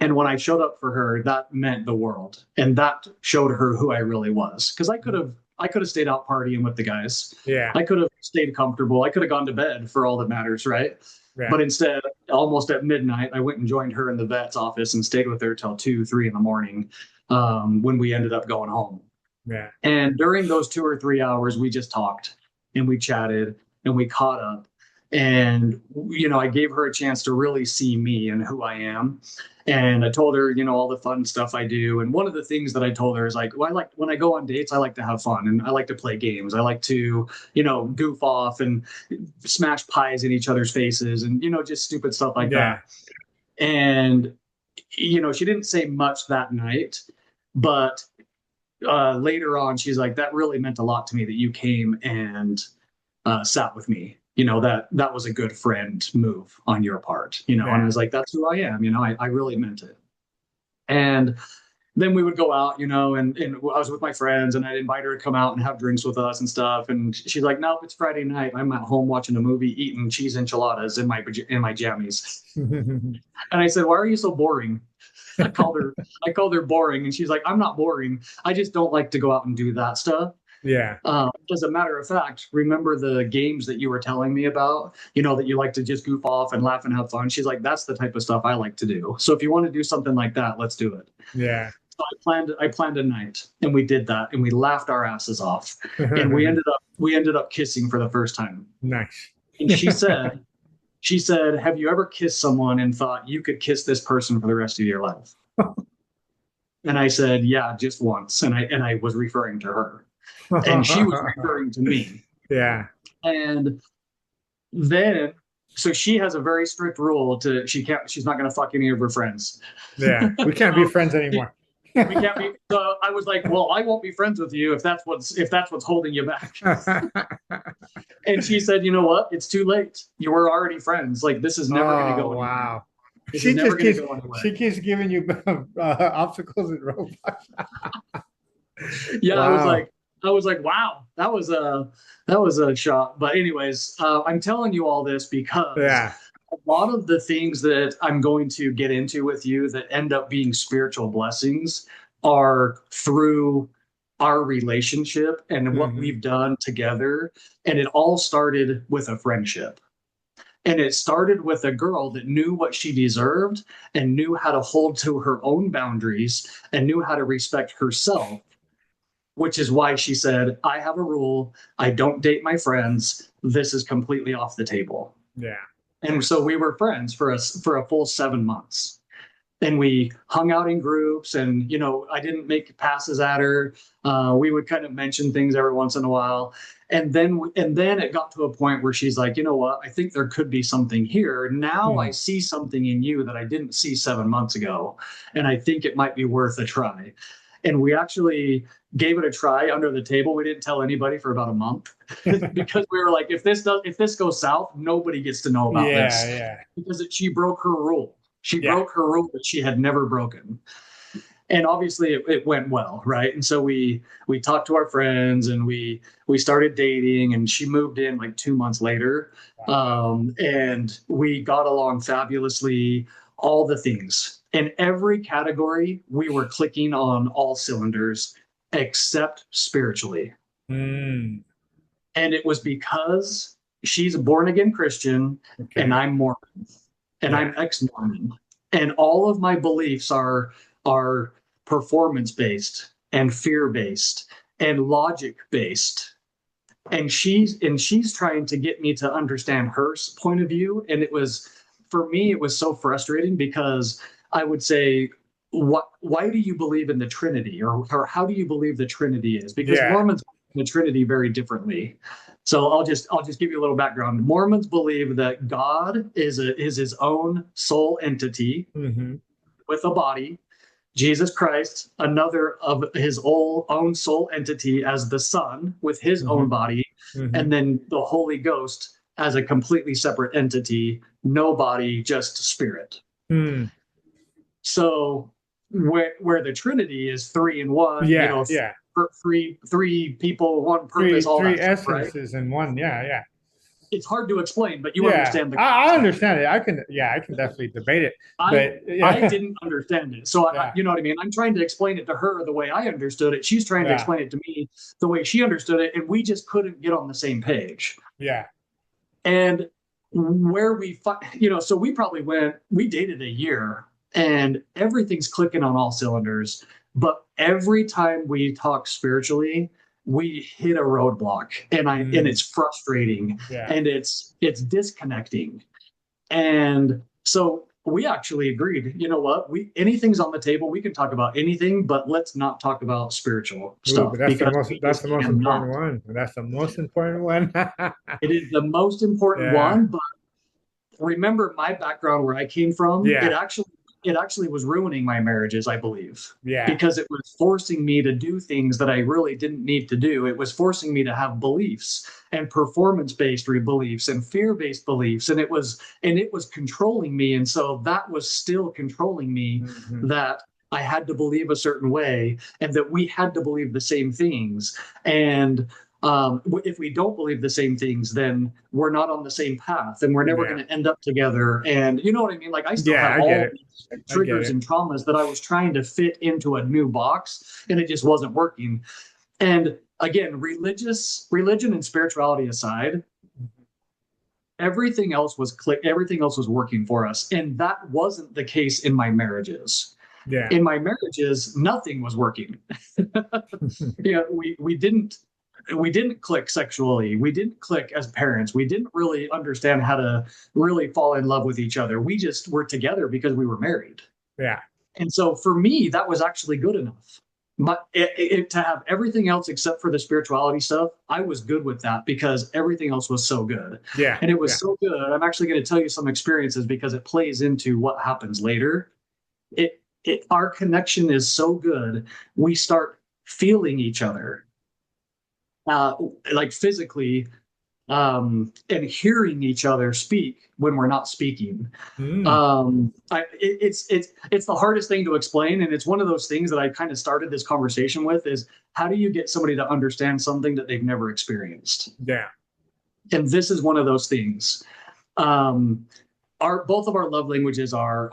And when I showed up for her, that meant the world. And that showed her who I really was. Because I could have stayed out partying with the guys. Yeah. I could have stayed comfortable. I could have gone to bed for all that matters, right? Yeah. But instead, almost at midnight, I went and joined her in the vet's office and stayed with her till 2, 3 in the morning, when we ended up going home. Yeah. And during those 2 or 3 hours, we just talked and we chatted and we caught up. And, I gave her a chance to really see me and who I am. And I told her, all the fun stuff I do. And one of the things that I told her is like, well, when I go on dates, I like to have fun and I like to play games. I like to, goof off and smash pies in each other's faces and, just stupid stuff like Yeah. that. And, she didn't say much that night, but later on, she's like, "That really meant a lot to me that you came and sat with me. That was a good friend move on your part." And I Yeah. was like, "That's who I am. I really meant it." And then we would go out, and I was with my friends, and I'd invite her to come out and have drinks with us and stuff. And she's like, "Nope, it's Friday night. I'm at home watching a movie, eating cheese enchiladas in my jammies." And I said, "Why are you so boring?" I called her I called her boring, and she's like, "I'm not boring. I just don't like to go out and do that stuff." Yeah. As a matter of fact, remember the games that you were telling me about, that you like to just goof off and laugh and have fun? She's like, "That's the type of stuff I like to do. So if you want to do something like that, let's do it." Yeah. So I planned a night, and we did that, and we laughed our asses off. And we ended up kissing for the first time. Nice. And she said, "Have you ever kissed someone and thought you could kiss this person for the rest of your life?" And I said, "Yeah, just once." And I was referring to her, and she was referring to me. Yeah. And then, so she has a very strict rule to she's not going to fuck any of her friends. Yeah. We can't be So friends she- anymore. we can't be. So I was like, "Well, I won't be friends with you if that's what's holding you back." And she said, "You know what? It's too late. You were already friends. Like, this is never going to Oh, go anywhere. wow. This is She never just going to keeps go anywhere." she keeps giving you obstacles and roadblocks. Yeah, I was Wow. like, wow, that was a shot. But anyways, I'm telling you all this because Yeah. a lot of the things that I'm going to get into with you that end up being spiritual blessings are through our relationship and what Hmm. we've done together. And it all started with a friendship. And it started with a girl that knew what she deserved and knew how to hold to her own boundaries and knew how to respect herself, which is why she said, I have a rule. I don't date my friends. This is completely off the table. Yeah. And so we were friends for a full 7 months. And we hung out in groups, and I didn't make passes at her. We would kind of mention things every once in a while, and then it got to a point where she's like, you know what, I think there could be something here. Now I Hmm. see something in you that I didn't see 7 months ago, and I think it might be worth a try. And we actually gave it a try under the table. We didn't tell anybody for about a month because we were like, if this goes south, nobody gets to know about Yeah, this, yeah, because she broke her rule. She yeah. broke her rule that she had never broken. And obviously it went well, right? And so we talked to our friends, and we started dating, and she moved in like 2 months later. Wow. And we got along fabulously, all the things. In every category, we were clicking on all cylinders except spiritually. Mm, And it was because she's a born again Christian and okay. I'm Mormon and Yeah. I'm ex-Mormon. And all of my beliefs are performance based and fear based and logic based. And she's trying to get me to understand her point of view. And it was, for me, it was so frustrating because I would say, why do you believe in the Trinity, or how do you believe the Trinity is? Because Yeah. Mormons believe the Trinity very differently. So I'll just give you a little background. Mormons believe that God is his own soul entity Hmm. with a body, Jesus Christ, another of his own soul entity as the Son with his own Hmm. body, Hmm. and then the Holy Ghost as a completely separate entity, no body, just spirit. Mm. So where the Trinity is three in one, Yeah, yeah. three people, one purpose, all Three that stuff, right? essences in one. Yeah, yeah. It's hard to explain, but you Yeah. understand the I concept. understand it. I can, yeah, I can definitely debate it. I But I yeah. didn't understand it. So Yeah. you know what I mean? I'm trying to explain it to her the way I understood it. She's trying to Yeah. explain it to me the way she understood it, and we just couldn't get on the same page. Yeah. And where so we dated a year, and everything's clicking on all cylinders. But every time we talk spiritually, we hit a roadblock, and Mm. it's frustrating, Yeah. and it's disconnecting. And so we actually agreed, you know what? Anything's on the table. We can talk about anything, but let's not talk about spiritual Ooh, but stuff because we that's just the most important cannot. one. That's the most important one. It is the most important Yeah. one, but remember my background where I came from, Yeah. it actually was ruining my marriages, I believe, Yeah. because it was forcing me to do things that I really didn't need to do. It was forcing me to have beliefs and performance-based beliefs and fear-based beliefs, and it was controlling me. And so that was still controlling me, Hmm. that I had to believe a certain way and that we had to believe the same things. And if we don't believe the same things, then we're not on the same path and we're never Yeah. going to end up together. And you know what I mean? Like, I still Yeah, have I get all it. these I get triggers it. and traumas that I was trying to fit into a new box, and it just wasn't working. And again, religion and spirituality aside, everything else was working for us. And that wasn't the case in my marriages. Yeah. In my marriages, nothing was working. We didn't click sexually. We didn't click as parents. We didn't really understand how to really fall in love with each other. We just were together because we were married. Yeah. And so for me, that was actually good enough. But to have everything else except for the spirituality stuff, I was good with that because everything else was so good. Yeah. And it Yeah. was so good. I'm actually going to tell you some experiences because it plays into what happens later. Our connection is so good, we start feeling each other, uh, like physically, and hearing each other speak when we're not speaking. Mm. It's the hardest thing to explain, and it's one of those things that I kind of started this conversation with: is how do you get somebody to understand something that they've never experienced? Yeah. And this is one of those things. Um, our both of our love languages are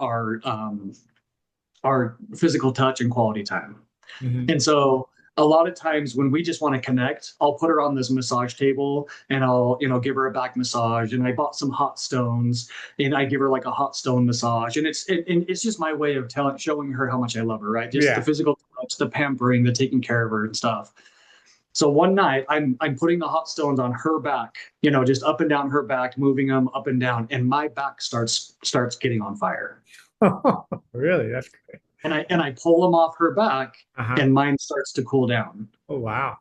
physical touch and quality time. Hmm. And so a lot of times when we just want to connect, I'll put her on this massage table and I'll, give her a back massage. And I bought some hot stones and I give her like a hot stone massage. And it's just my way of showing her how much I love her, right? Just the Yeah. physical touch, the pampering, the taking care of her and stuff. So one night I'm putting the hot stones on her back, just up and down her back, moving them up and down, and my back starts getting on fire. Really? That's great. And I pull them off her back, Uh-huh. and mine starts to cool down. Oh, wow.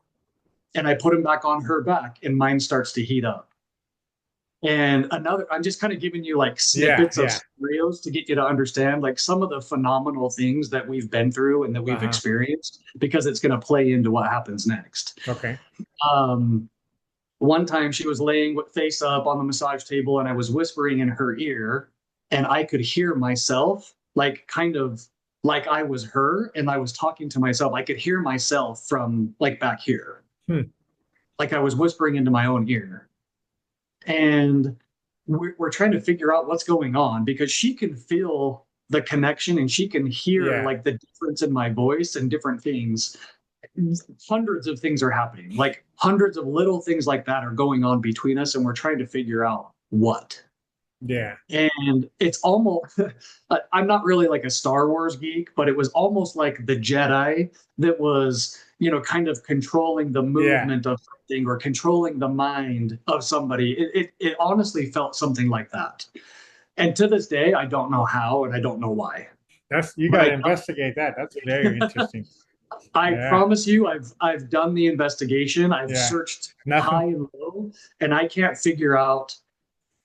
And I put them back on her back, and mine starts to heat up. And I'm just kind of giving you like Yeah, snippets of yeah. scenarios to get you to understand like some of the phenomenal things that we've been through and that we've Uh-huh. experienced, because it's going to play into what happens next. Okay. Um, One time she was laying face up on the massage table and I was whispering in her ear and I could hear myself like kind of like I was her and I was talking to myself. I could hear myself from like back here, Hmm. like I was whispering into my own ear. And we're trying to figure out what's going on because she can feel the connection and she can hear Yeah. like the difference in my voice and different things. Hundreds of things are happening, like hundreds of little things like that are going on between us, and we're trying to figure out what. Yeah. And it's almost, I'm not really like a Star Wars geek, but it was almost like the Jedi that was, kind of controlling the Yeah. movement of something or controlling the mind of somebody. It honestly felt something like that. And to this day, I don't know how and I don't know why. That's you But got to investigate that. That's very interesting. I Yeah. promise you, I've done the investigation. I've Yeah. searched high Nothing. and low, and I can't figure out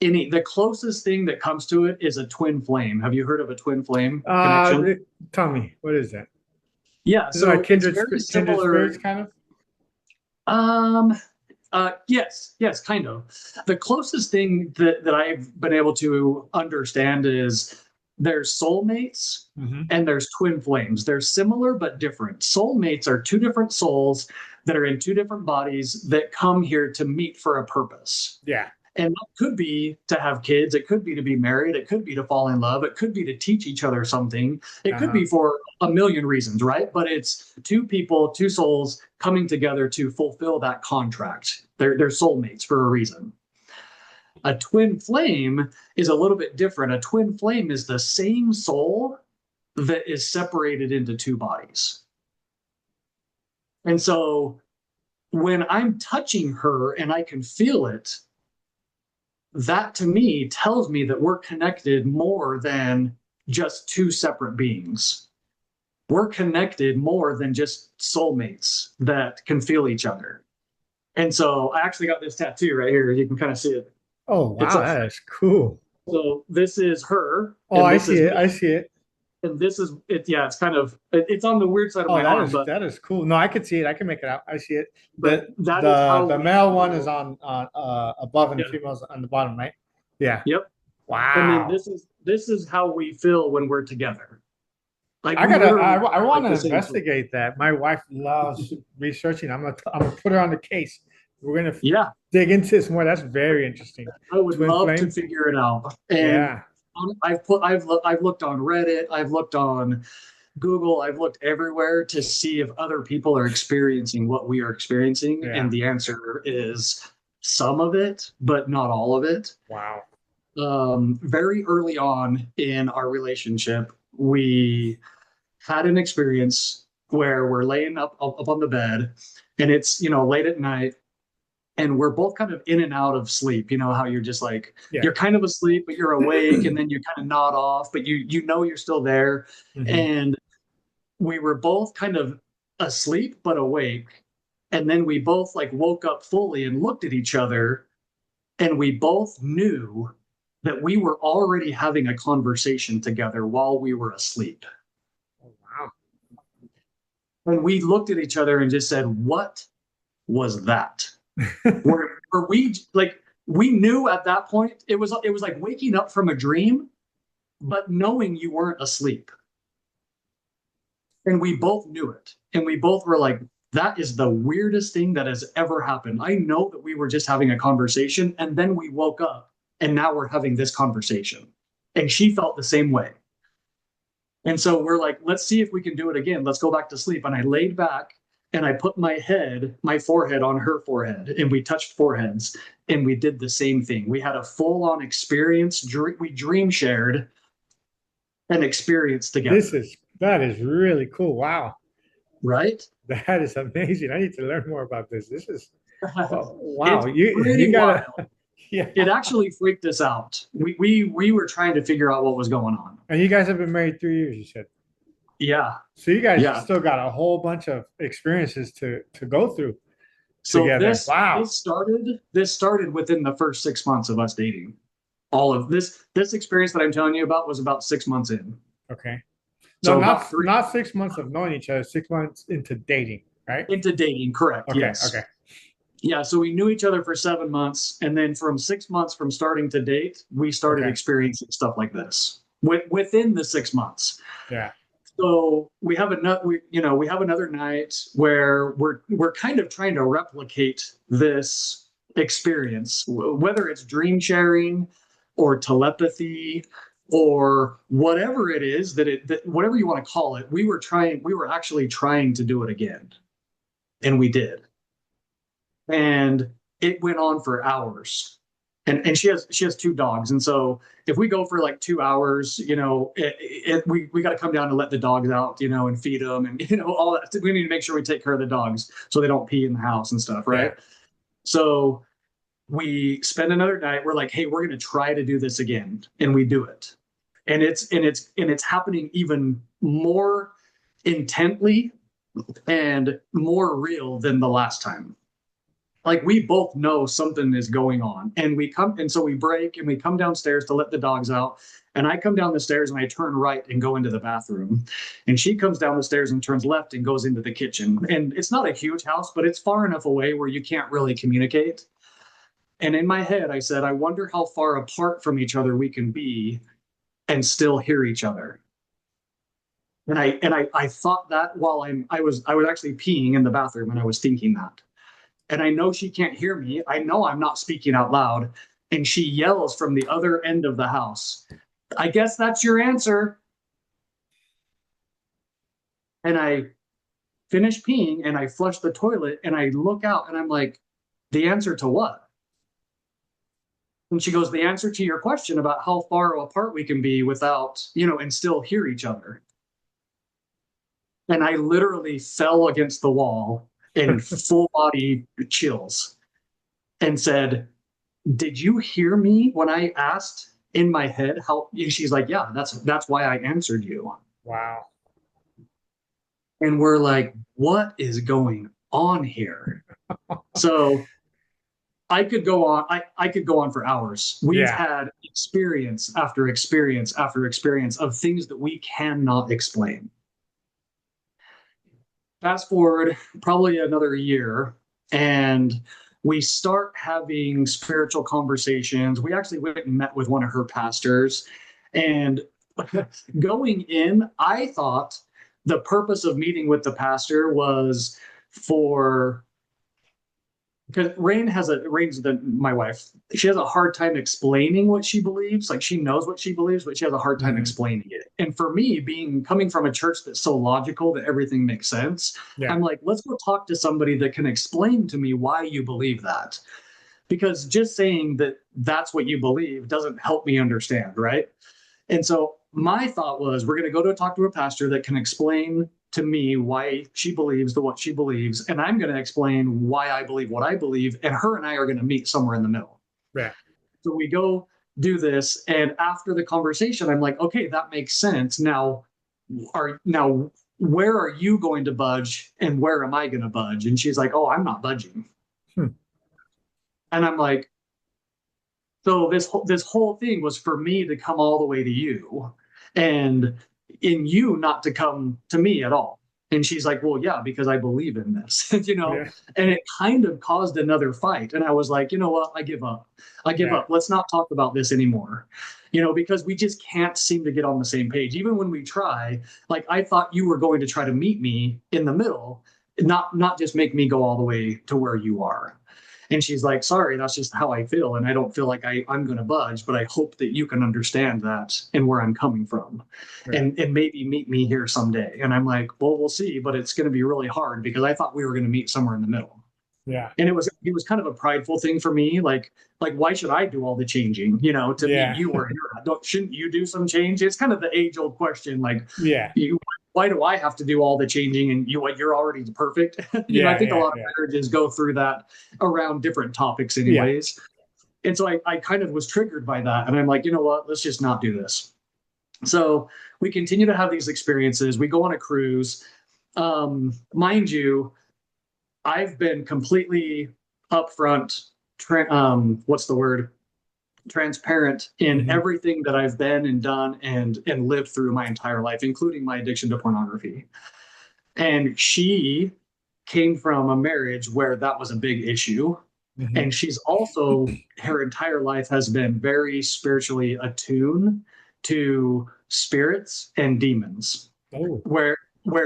any. The closest thing that comes to it is a twin flame. Have you heard of a twin flame Uh, connection? Tell me, what is that? Yeah, Is it like so it's very kindred spirits similar. kind of? Um, yes, kind of. The closest thing that I've been able to understand is there's soulmates Hmm. and there's twin flames. They're similar but different. Soulmates are two different souls that are in two different bodies that come here to meet for a purpose. Yeah. And that could be to have kids, it could be to be married, it could be to fall in love, it could be to teach each other something, it could Uh-huh. be for a million reasons, right? But it's two people, two souls coming together to fulfill that contract. They're soulmates for a reason. A twin flame is a little bit different. A twin flame is the same soul that is separated into two bodies. And so when I'm touching her and I can feel it, that to me tells me that we're connected more than just two separate beings. We're connected more than just soulmates that can feel each other. And so I actually got this tattoo right here. You can kind of see it. Oh, It's wow, a that is cool. so this is her Oh, and I this see is it. I me. see it. And this is it. Yeah, it's kind of it's on the weird side of Oh, my arm, that is cool. No, I can see it. I can make it out. I see it. but that is how The we male one is feel. on above and the Yeah. female's on the bottom, right? Yeah. Yep. And then Wow. this is how we feel when we're together. Like I we gotta. literally I feel want like to the same soul. investigate that. My wife loves researching. I'm gonna put her on the case. We're gonna Yeah, dig into this more. That's very interesting. I would Twin love to flame. figure it out. And Yeah. I've looked on Reddit, I've looked on Google, I've looked everywhere to see if other people are experiencing what we are experiencing, Yeah. and the answer is some of it, but not all of it. Wow. Very early on in our relationship, we had an experience where we're laying up on the bed, and it's late at night, and we're both kind of in and out of sleep. You know how you're just like Yeah. you're kind of asleep but you're awake, and then you kind of nod off but you know you're still there. Hmm. And we were both kind of asleep but awake, and then we both like woke up fully and looked at each other, and we both knew that we were already having a conversation together while we were asleep. Oh, wow. And we looked at each other and just said, what was that? Were we like we knew at that point it was like waking up from a dream, but knowing you weren't asleep. And we both knew it. And we both were like, that is the weirdest thing that has ever happened. I know that we were just having a conversation and then we woke up and now we're having this conversation. And she felt the same way. And so we're like, let's see if we can do it again. Let's go back to sleep. And I laid back and I put my forehead on her forehead, and we touched foreheads, and we did the same thing. We had a full on experience. We dream shared an experience This together, is that is really cool. Wow. right? That is amazing. I need to learn more about this. This is well, wow. It's You pretty gotta wild. yeah. It actually freaked us out. We were trying to figure out what was going on. And you guys have been married 3 years, you said. Yeah, So you guys yeah. still got a whole bunch of experiences to go through So together. Wow. this started within the first 6 months of us dating. All of this experience that I'm telling you about was about 6 months in. Okay. No, So about three not 6 months of knowing each other, 6 months into dating, right? into dating, correct? Okay, okay, Yes. Yeah. So we knew each other for 7 months, and then from 6 months from starting to date, we started okay. experiencing stuff like this within the 6 months. Yeah. So we have another night where we're kind of trying to replicate this experience, whether it's dream sharing or telepathy or whatever it is that whatever you want to call it. We were actually trying to do it again, and we did, and it went on for hours. And she has two dogs, and so if we go for like 2 hours, we got to come down and let the dogs out, and feed them, and all that. We need to make sure we take care of the dogs so they don't pee in the house and stuff, Yeah. right? So we spend another night. We're like, hey, we're going to try to do this again, and we do it, and it's happening even more intently and more real than the last time. Like we both know something is going on, and so we break and we come downstairs to let the dogs out, and I come down the stairs and I turn right and go into the bathroom, and she comes down the stairs and turns left and goes into the kitchen. And it's not a huge house, but it's far enough away where you can't really communicate. And in my head I said, I wonder how far apart from each other we can be and still hear each other. And I thought that while I was actually peeing in the bathroom, and I was thinking that. And I know she can't hear me. I know I'm not speaking out loud. And she yells from the other end of the house, I guess that's your answer. And I finish peeing and I flush the toilet and I look out and I'm like, the answer to what? And she goes, the answer to your question about how far apart we can be without, and still hear each other. And I literally fell against the wall in full body chills and said, did you hear me when I asked in my head how? She's like, yeah, that's why I answered you. Wow. And we're like, what is going on here? So I could go on. I could go on for hours. We've Yeah. had experience after experience after experience of things that we cannot explain. Fast forward probably another year, and we start having spiritual conversations. We actually went and met with one of her pastors, and going in, I thought the purpose of meeting with the pastor was for, because my wife, she has a hard time explaining what she believes. Like she knows what she believes, but she has a hard time Mhm. explaining it. And for me, coming from a church that's so logical that everything makes sense, Yeah. I'm like, let's go talk to somebody that can explain to me why you believe that. Because just saying that that's what you believe doesn't help me understand, right? And so my thought was, we're going to go to talk to a pastor that can explain to me why she believes what she believes, and I'm going to explain why I believe what I believe, and her and I are going to meet somewhere in the middle. Yeah. So we go do this, and after the conversation, I'm like, okay, that makes sense. Now where are you going to budge, and where am I going to budge? And she's like, oh, I'm not budging. Hmm. And I'm like, so this whole thing was for me to come all the way to you, and in you not to come to me at all. And she's like, well, yeah, because I believe in this, Yeah. and it kind of caused another fight. And I was like, you know what? I give up. I give Yeah. up. Let's not talk about this anymore, because we just can't seem to get on the same page. Even when we try, like I thought you were going to try to meet me in the middle, not just make me go all the way to where you are. And she's like, sorry, that's just how I feel. And I don't feel like I'm going to budge, but I hope that you can understand that and where I'm coming from, Right. and maybe meet me here someday. And I'm like, well, we'll see, but it's going to be really hard because I thought we were going to meet somewhere in the middle. Yeah. And it was kind of a prideful thing for me. Like why should I do all the changing, to meet Yeah. you where you're at? Shouldn't you do some change? It's kind of the age old question. Like, Yeah. you, why do I have to do all the changing and you're already perfect? I Yeah. think a Yeah. lot of Yeah. marriages go through that around different topics Yeah. anyways. And so I kind of was triggered by that. And I'm like, you know what? Let's just not do this. So we continue to have these experiences. We go on a cruise. Mind you, I've been completely upfront, what's the word? Transparent in Hmm. everything that I've been and done and lived through my entire life, including my addiction to pornography. And she came from a marriage where that was a big issue. Hmm. And she's also, her entire life has been very spiritually attuned to spirits and demons, Oh. where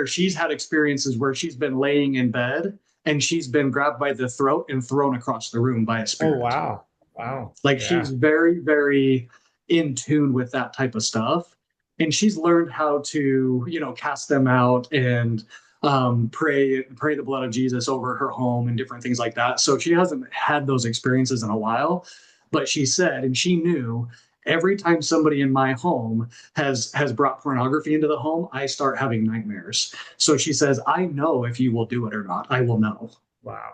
she's had experiences where she's been laying in bed and she's been grabbed by the throat and thrown across the room by a Oh, spirit. wow. Wow. Like, Yeah. she's very, very in tune with that type of stuff. And she's learned how to, cast them out and pray the blood of Jesus over her home and different things like that. So she hasn't had those experiences in a while, but she said, and she knew, every time somebody in my home has brought pornography into the home, I start having nightmares. So she says, I know if you will do it or not. I will know. Wow.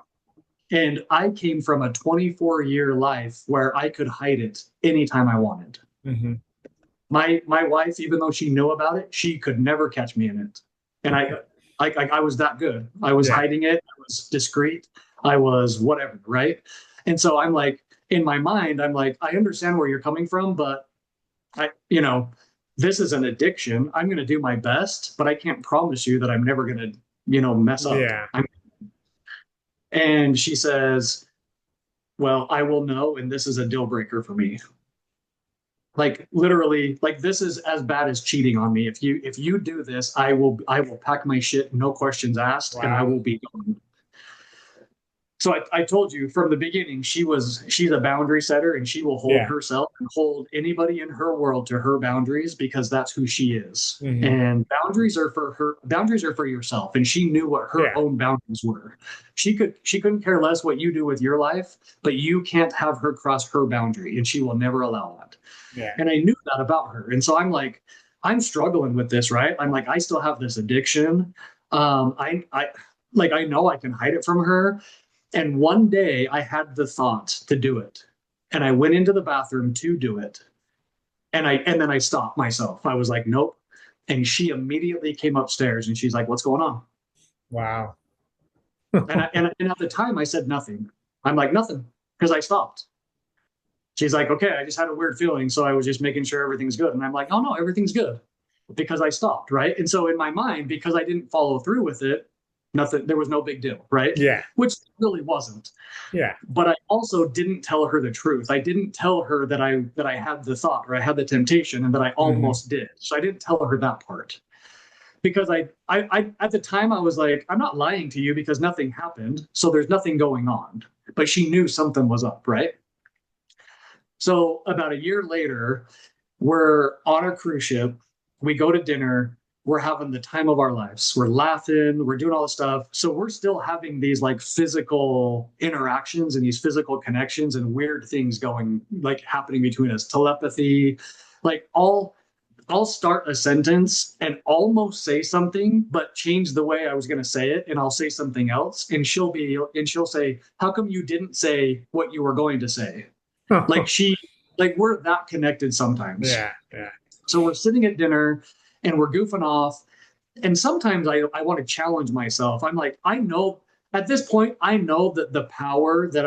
And I came from a 24-year life where I could hide it anytime I wanted. Hmm. My wife, even though she knew about it, she could never catch me in it. And I was that good. I was Yeah. hiding it. I was discreet. I was whatever, right? And so I'm like, in my mind, I'm like, I understand where you're coming from, but I, this is an addiction. I'm going to do my best, but I can't promise you that I'm never going to, mess up. Yeah. And she says, well, I will know, and this is a deal breaker for me. Like, literally, like, this is as bad as cheating on me. If you do this, I will pack my shit, no questions asked, and I Wow. will be gone. So I told you from the beginning, she's a boundary setter, and she will hold Yeah. herself and hold anybody in her world to her boundaries because that's who she is. Hmm. And boundaries are for yourself. And she knew what her Yeah. own boundaries were. She couldn't care less what you do with your life, but you can't have her cross her boundary, and she will never allow that. Yeah. And I knew that about her. And so I'm like, I'm struggling with this, right? I'm like, I still have this addiction. I know I can hide it from her. And one day I had the thought to do it. And I went into the bathroom to do it. And then I stopped myself. I was like, nope. And she immediately came upstairs and she's like, what's going on? Wow. And at the time I said nothing. I'm like, nothing, because I stopped. She's like, okay, I just had a weird feeling. So I was just making sure everything's good. And I'm like, oh no, everything's good, because I stopped. Right. And so in my mind, because I didn't follow through with it, nothing, there was no big deal. Right. Yeah. Which really wasn't. Yeah. But I also didn't tell her the truth. I didn't tell her that I had the thought, or I had the temptation, and that I Hmm. almost did. So I didn't tell her that part, because I at the time I was like, I'm not lying to you because nothing happened. So there's nothing going on. But she knew something was up, right? So about a year later, we're on a cruise ship. We go to dinner. We're having the time of our lives. We're laughing. We're doing all this stuff. So we're still having these like physical interactions and these physical connections and weird things going, like, happening between us. Telepathy, like, I'll start a sentence and almost say something, but change the way I was going to say it, and I'll say something else. And she'll say, "How come you didn't say what you were going to say?" Like, we're that connected sometimes. Yeah. Yeah. So we're sitting at dinner and we're goofing off. And sometimes I want to challenge myself. I'm like, I know at this point, I know that the power that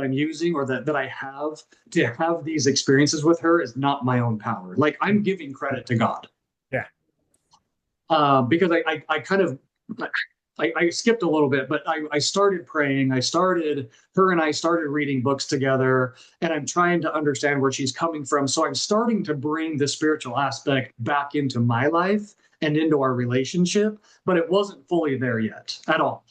I'm using, or that I have to have these experiences with her, is not my own power. Like, I'm giving credit to God. Yeah. Because I kind of, I skipped a little bit, but I started praying. Her and I started reading books together, and I'm trying to understand where she's coming from. So I'm starting to bring the spiritual aspect back into my life and into our relationship, but it wasn't fully there yet at all.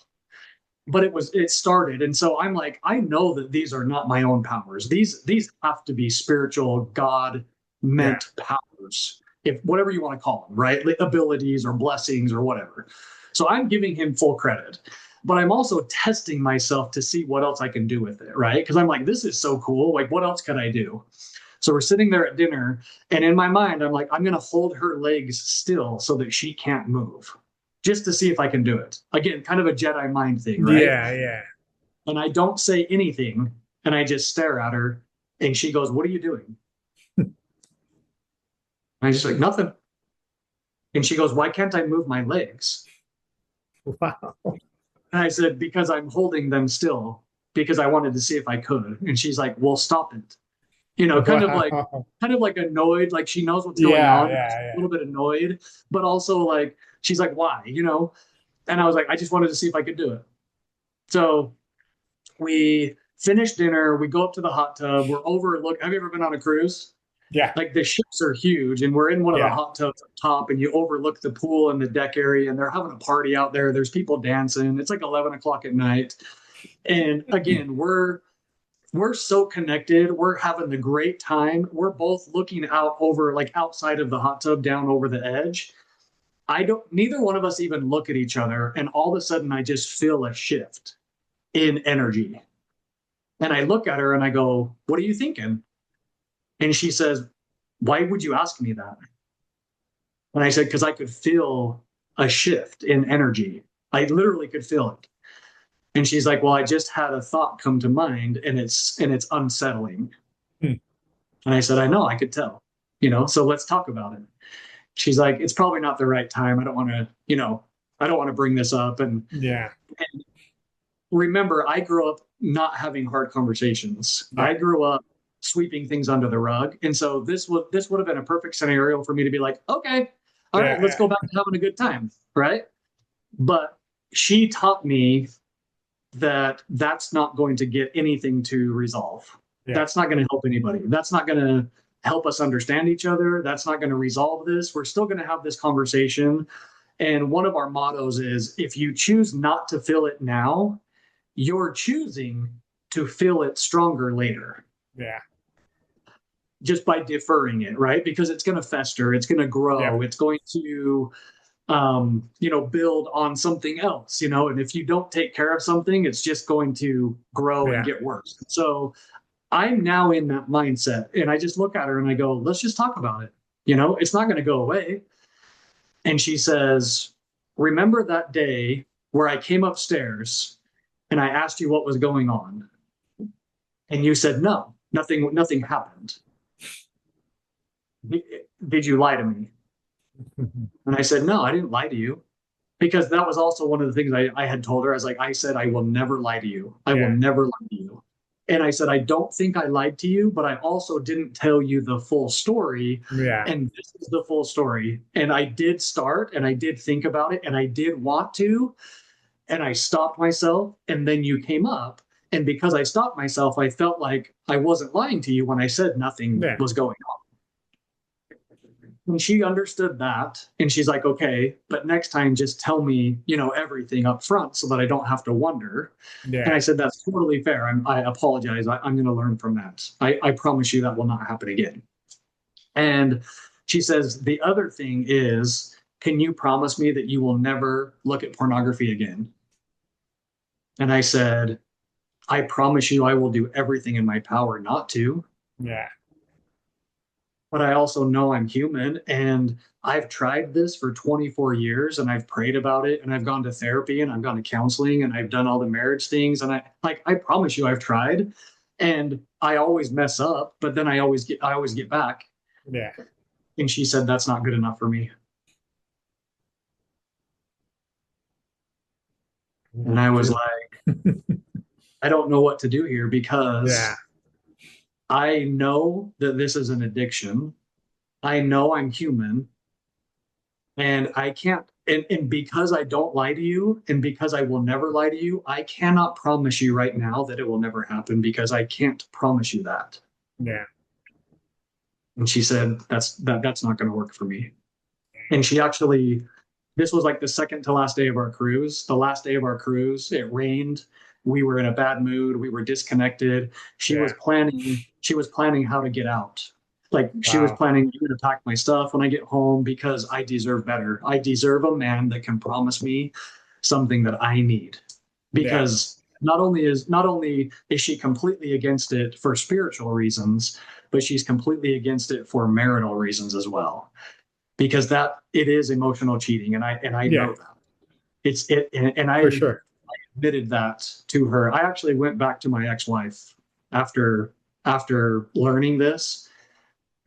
but it started. And so I'm like, I know that these are not my own powers. These have to be spiritual, God Yeah. meant powers, if whatever you want to call them, right? Like abilities or blessings or whatever. So I'm giving him full credit, but I'm also testing myself to see what else I can do with it, right? Because I'm like, this is so cool. Like, what else could I do? So we're sitting there at dinner, and in my mind, I'm like, I'm going to hold her legs still so that she can't move, just to see if I can do it. Again, kind of a Jedi mind thing, right? Yeah. Yeah. And I don't say anything, and I just stare at her, and she goes, "What are you doing?" And I just like, "Nothing." And she goes, "Why can't I move my legs?" Wow. And I said, "Because I'm holding them still, because I wanted to see if I could." And she's like, "Well, stop it." Wow. Kind of like annoyed, like she knows what's going Yeah. on, a Yeah. little bit annoyed, but also like she's like, "Why?" And I was like, I just wanted to see if I could do it. So we finish dinner, we go up to the hot tub, we're overlook. Have you ever been on a cruise? Yeah. Like the ships are huge, and we're in one of the Yeah. hot tubs up top, and you overlook the pool and the deck area, and they're having a party out there. There's people dancing. It's like 11 o'clock at night. And again, we're so connected. We're having the great time. We're both looking out over like outside of the hot tub down over the edge. I don't Neither one of us even look at each other, and all of a sudden I just feel a shift in energy. And I look at her and I go, "What are you thinking?" And she says, "Why would you ask me that?" And I said, "Because I could feel a shift in energy. I literally could feel it." And she's like, "Well, I just had a thought come to mind, and it's unsettling." Hmm. And I said, "I know, I could tell, so let's talk about it." She's like, "It's probably not the right time. I don't want to bring this up." Yeah. And remember, I grew up not having hard conversations. Yeah. I grew up sweeping things under the rug. And so this would have been a perfect scenario for me to be like, "Okay, all right, let's Yeah. go back to having a good time." Right. But she taught me that that's not going to get anything to resolve. Yeah. That's not going to help anybody. That's not going to help us understand each other. That's not going to resolve this. We're still going to have this conversation. And one of our mottos is, if you choose not to feel it now, you're choosing to feel it stronger later, Yeah. just by deferring it, right? Because it's going to fester, it's going to Yeah. grow, it's going to build on something else, and if you don't take care of something, it's just going to grow and Yeah. get worse. So I'm now in that mindset, and I just look at her and I go, "Let's just talk about it. It's not going to go away." And she says, "Remember that day where I came upstairs and I asked you what was going on, and you said no, nothing happened. Did you lie to me?" And I said, "No, I didn't lie to you." Because that was also one of the things I had told her. I said, "I will never lie to you. I will Yeah. never lie to you." And I said, "I don't think I lied to you, but I also didn't tell you the full story. Yeah. And this is the full story." And I did start, and I did think about it, and I did want to, and I stopped myself. And then you came up. And because I stopped myself, I felt like I wasn't lying to you when I said nothing Yeah. was going on. And she understood that. And she's like, "Okay, but next time just tell me, everything up front so that I don't have to wonder." And Yeah. I said, "That's totally fair. I apologize. I'm going to learn from that. I promise you that will not happen again." And she says, "The other thing is, can you promise me that you will never look at pornography again?" And I said, "I promise you I will do everything in my power not to. Yeah. But I also know I'm human, and I've tried this for 24 years, and I've prayed about it, and I've gone to therapy, and I've gone to counseling, and I've done all the marriage things, and I promise you I've tried, and I always mess up, but then I always get back." Yeah. And she said, "That's not good enough for me." And I was like, "I don't know what to do here, Yeah. because I know that this is an addiction. I know I'm human, and I can't, and because I don't lie to you, and because I will never lie to you, I cannot promise you right now that it will never happen, because I can't promise you that." Yeah. And she said, that's not going to work for me. And she actually This was like the second to last day of our cruise. The last day of our cruise, it rained. We were in a bad mood. We were disconnected. Yeah. She was planning how to get out. Like she was Wow. planning, I'm going to pack my stuff when I get home because I deserve better. I deserve a man that can promise me something that I need. Yeah. Because not only is she completely against it for spiritual reasons, but she's completely against it for marital reasons as well, because that it is emotional cheating, and I Yeah. know that it's it, and For I sure. admitted that to her. I actually went back to my ex-wife after learning this,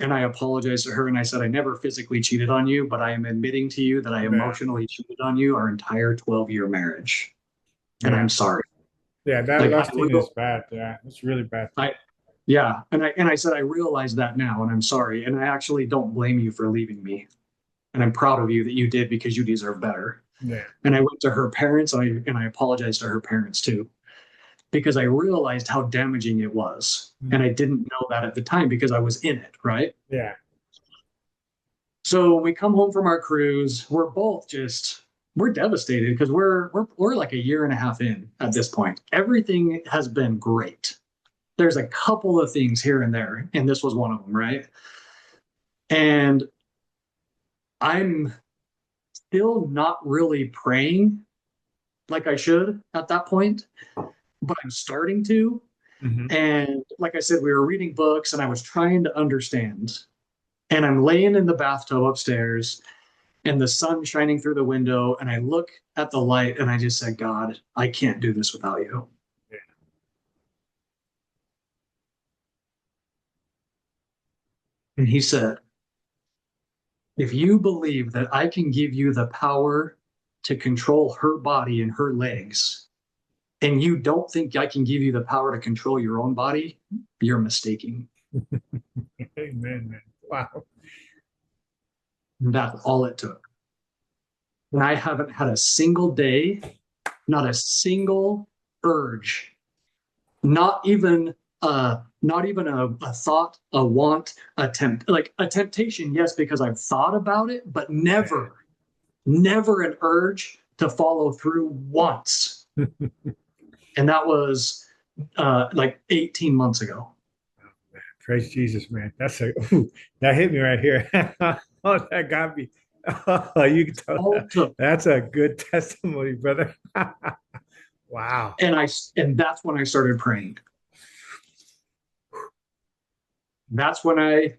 and I apologized to her, and I said, I never physically cheated on you, but I am admitting to you that I Yeah. emotionally cheated on you our entire 12-year marriage, and Yeah. I'm sorry. Yeah. That Like lusting is bad. Yeah. It's really bad. I yeah, and I said I realize that now, and I'm sorry, and I actually don't blame you for leaving me, and I'm proud of you that you did because you deserve better. Yeah. And I went to her parents, and I apologized to her parents too, because I realized how damaging it was. And Mm. I didn't know that at the time because I was in it, right? Yeah. So we come home from our cruise. We're both just we're devastated because we're like a year and a half in at this point. Everything has been great. There's a couple of things here and there, and this was one of them, right? And I'm still not really praying like I should at that point, but I'm starting to. Hmm. And like I said, we were reading books and I was trying to understand. And I'm laying in the bathtub upstairs and the sun shining through the window. And I look at the light and I just said, God, I can't do this without you. Yeah. And he said, if you believe that I can give you the power to control her body and her legs, and you don't think I can give you the power to control your own body, you're mistaking. Amen, man. Wow. And that's all it took. And I haven't had a single day, not a single urge, not even a thought, a want, a tempt like a temptation, yes, because I've thought about it, but never an urge to follow through once. And that was like 18 months ago. Praise Jesus, man. That's a ooh, that hit me right here. Oh, that got me. Oh, you can tell All that. it took. That's a good testimony, brother. Wow. And that's when I started praying. That's when I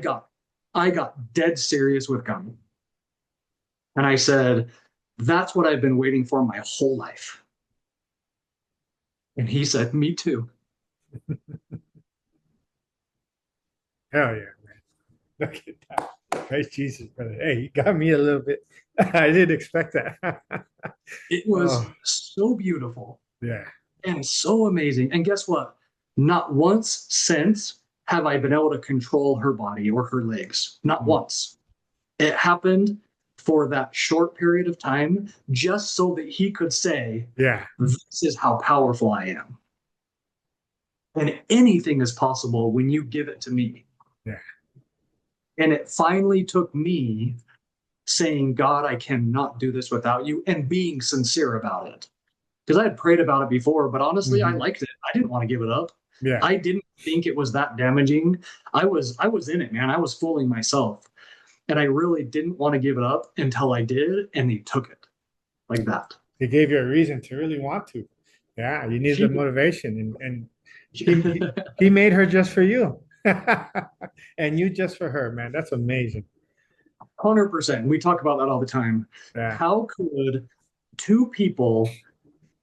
got I got dead serious with God. And I said, that's what I've been waiting for my whole life. And he said, me too. Hell yeah, man. Look at that. Praise Jesus, brother. Hey, you got me a little bit. I didn't expect that. It was Oh, so beautiful yeah. and so amazing. And guess what? Not once since have I been able to control her body or her legs. Not Mm. once. It happened for that short period of time just so that he could say, Yeah. this is how powerful I am. And anything is possible when you give it to me. Yeah. And it finally took me saying, God, I cannot do this without you, and being sincere about it. Because I had prayed about it before, but honestly, I Hmm. liked it. I didn't want to give it up. Yeah. I didn't think it was that damaging. I was in it, man. I was fooling myself. And I really didn't want to give it up until I did, and he took it like that. He gave you a reason to really want to. Yeah, you needed the She, motivation, and he made her just for you, and you just for her, man. That's amazing. 100%. We talk about that all the time. Yeah. How could two people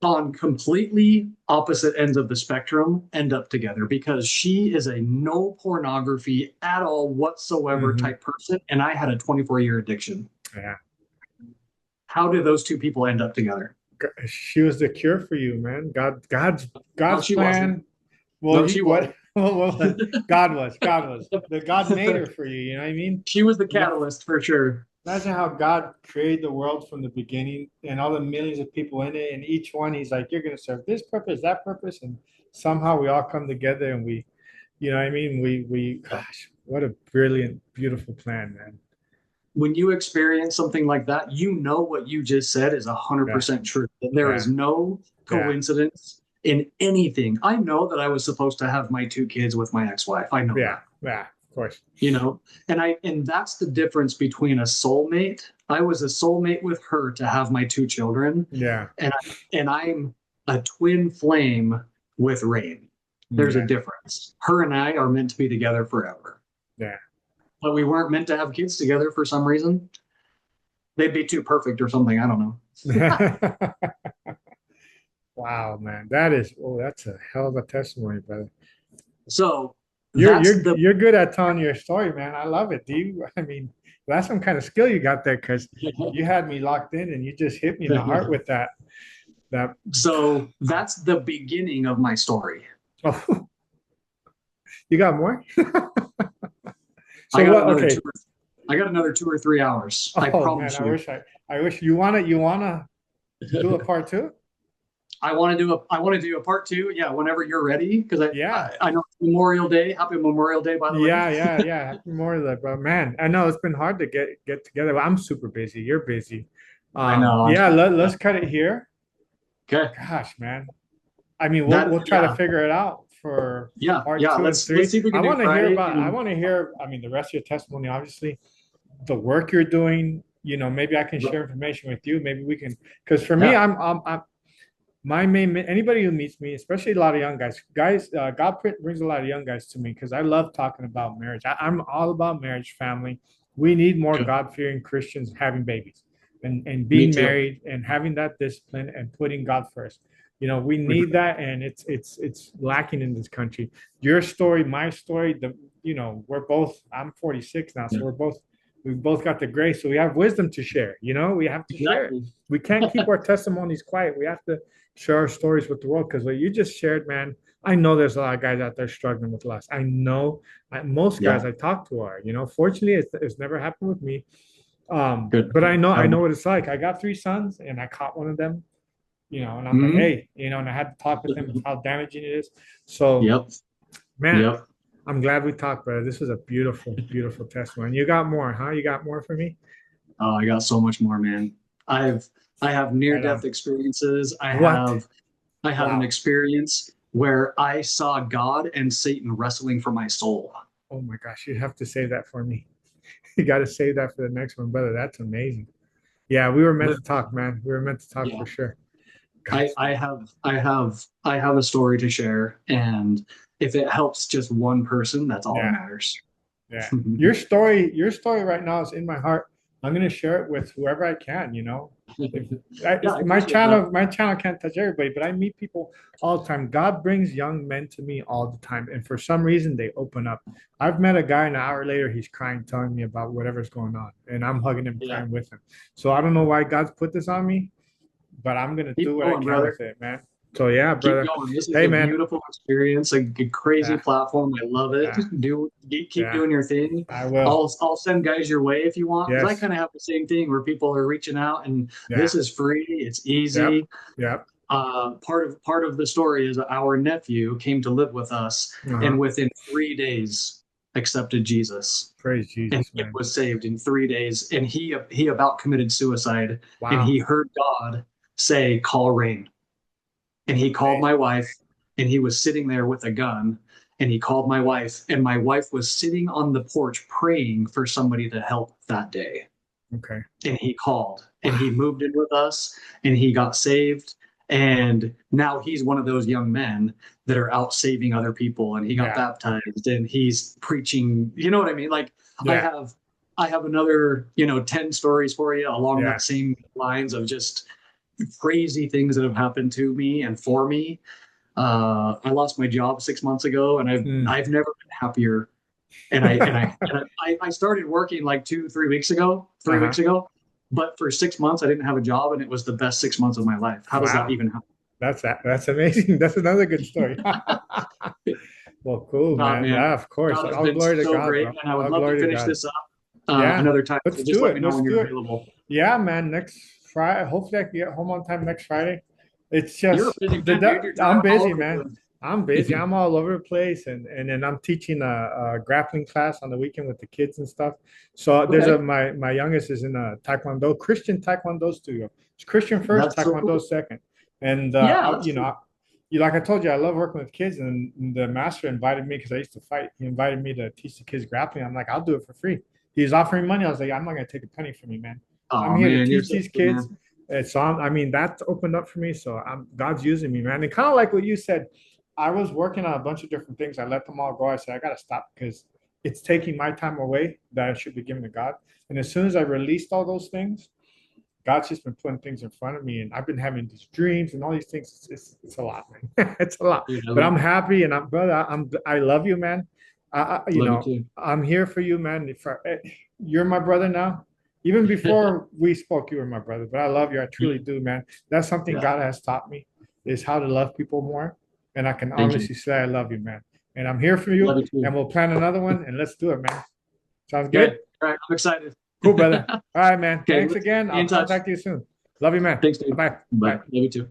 on completely opposite ends of the spectrum end up together? Because she is a no pornography at all whatsoever Hmm. type person, and I had a 24-year addiction. Yeah. How did those two people end up together? She was the cure for you, man. No, God's she wasn't. plan. Well, No, he she what? wasn't. Well, God was. The God made her for you. You know what I mean? She was the catalyst for sure. Imagine how God created the world from the beginning and all the millions of people in it, and each one He's like, you're going to serve this purpose, that purpose, and somehow we all come together and you know what I mean? Gosh, what a brilliant, beautiful plan, man. when you experience something like that, you know what you just said is Yeah. 100% true. There Yeah. is no Yeah. coincidence in anything. I know that I was supposed to have my two kids with my ex-wife. I know Yeah. that, Yeah. Of course. and that's the difference between a soulmate. I was a soulmate with her to have my two children, Yeah. and I'm a twin flame with Rain. There's a Yeah. difference. Her and I are meant to be together forever, Yeah. but we weren't meant to have kids together for some reason. They'd be too perfect or something. I don't know. Wow, man. That is, oh, that's a hell of a testimony, brother. So You're that's you're the you're good at telling your story, man. I love it. Do you, I mean, that's some kind of skill you got there because you had me locked in and you just hit me in the heart with that. That so that's the beginning of my story. oh, you got more? I So got what? another Okay. two. I got another 2 or 3 hours. I Oh man, promise I you. wish I wish you wanna do a part two? I want to do a part two. Yeah, whenever you're ready, because Yeah. I know it's Memorial Day. Happy Memorial Day, by the way. Yeah. Happy Memorial Day, bro. Man, I know it's been hard to get together. I'm super busy. You're busy. I know. Yeah, let's cut it here. Okay. Gosh, man. I mean, we'll That try to yeah figure it out for part yeah. two and Let's three. see if we can do Friday. I And want to hear, I mean, the rest of your testimony, obviously, the work you're doing, maybe I can share information with you. Maybe we can, because for me, yeah, I'm my main, anybody who meets me, especially a lot of young guys, God brings a lot of young guys to me because I love talking about marriage. I'm all about marriage, family. We need more good. God-fearing Christians having babies and Me being too. married and having that discipline and putting God first. We need that, and it's lacking in this country. Your story, my story, we're both. I'm 46 now, Yeah, so we both got the grace, so we have wisdom to share. We have to share it. exactly. We can't keep our testimonies quiet. We have to share our stories with the world because what you just shared, man, I know there's a lot of guys out there struggling with lust. I know most Yeah, guys I talk to are, fortunately it's never happened with me. good. But I know Um, what it's like. I got three sons and I caught one of them, and I'm like, mhm. hey, and I had to talk with them of how damaging it is. So, Yep. man, Yep. I'm glad we talked, brother. This was a beautiful, beautiful testimony. You got more, huh? You got more for me? Oh, I got so much more, man. I've I have near Right death on. experiences. What? I had an Wow. experience where I saw God and Satan wrestling for my soul. Oh my gosh, you have to say that for me. You got to save that for the next one, brother. That's amazing. Yeah, we were meant to talk, man. We were meant to talk Yeah. for sure. Gosh, I have a story to share, and if it helps just one person, that's all that yeah, matters. yeah. Your story right now is in my heart. I'm gonna share it with whoever I can. If Yeah, I my appreciate that. channel can't touch everybody, but I meet people all the time. God brings young men to me all the time, and for some reason they open up. I've met a guy, and an hour later he's crying, telling me about whatever's going on, and I'm hugging him, Yeah. crying with him. So I don't know why God's put this on me, but I'm gonna Keep do what I going, can brother. with it, man. So yeah, Keep brother. going. This is Hey, a man. beautiful experience, a crazy Yeah, platform. I love it. yeah, Keep yeah. doing your thing. I will. I'll send guys your way if you want, because I Yes. kind of have the same thing where people are reaching out, and Yeah. this is free. It's Yep. easy. Yep. Part of the story is our nephew came to live with us, Uh-huh. and within 3 days accepted Jesus, Praise and Jesus, he man. was saved in 3 days. And he about committed suicide, and Wow. he heard God say, "Call rain." And he called my Amazing. wife, and he was sitting there with a gun, and he called my wife, and my wife was sitting on the porch praying for somebody to help that day. Okay. And he called, and he Wow. moved in with us, and he got saved. And now he's one of those young men that are out saving other people, and he got Yeah. baptized, and he's preaching. You know what I mean? Like, I Yeah. have I have another, 10 stories for you along Yeah. that same lines of just crazy things that have happened to me and for me. I lost my job 6 months ago, and Mm. I've never been happier. And I started working like 3 weeks ago, three Uh-huh. weeks ago, but for 6 months I didn't have a job, and it was the best 6 months of my life. How does that Wow. even happen? That's amazing. That's another good story. Well, cool, God, man. man, Yeah, of course. God has All been glory to so God, great, bro. and I would All love to glory to finish God. this up Yeah. another time. So Let's just do let me it. know Let's when do you're it. available. Yeah, man. Next Friday. Hopefully I can get home on time next Friday. It's You're a just busy man, dude. You're I'm driving all busy, over the man. place. I'm busy. I'm all over the place, and then I'm teaching a grappling class on the weekend with the kids and stuff. So there's Okay. my youngest is in a Taekwondo, Christian Taekwondo studio. It's Christian first, That's so Taekwondo cool. second. And Yeah, that's cool. you like I told you, I love working with kids, and the master invited me because I used to fight. He invited me to teach the kids grappling. I'm like, I'll do it for free. He was offering money. I was like, I'm not gonna take a penny from you, man. I'm Oh here to man, you're teach so these cool, kids. man. And so I mean, that's opened up for me. So God's using me, man. And kind of like what you said, I was working on a bunch of different things. I let them all go. I said, I got to stop because it's taking my time away that I should be giving to God. And as soon as I released all those things, God's just been putting things in front of me. And I've been having these dreams and all these things. It's a lot, man. It's a lot. Dude, I But love I'm it. happy, and I love you, man. Love you too. I'm here for you, man. You're my brother now. Even before we spoke, you were my brother. But I love you. I truly do, man. That's something Yeah. God has taught me is how to love people more. And I can Thank you. honestly say I love you, man. And I'm here for Love you. you too. And we'll plan another one and let's do it, man. Sounds good? Good. All right. I'm excited. Cool, brother. All right, man. Okay. Thanks Let's again. be I'll in touch. contact you soon. Love you, man. Thanks, dude. Bye-bye. Bye. Bye. Love you too.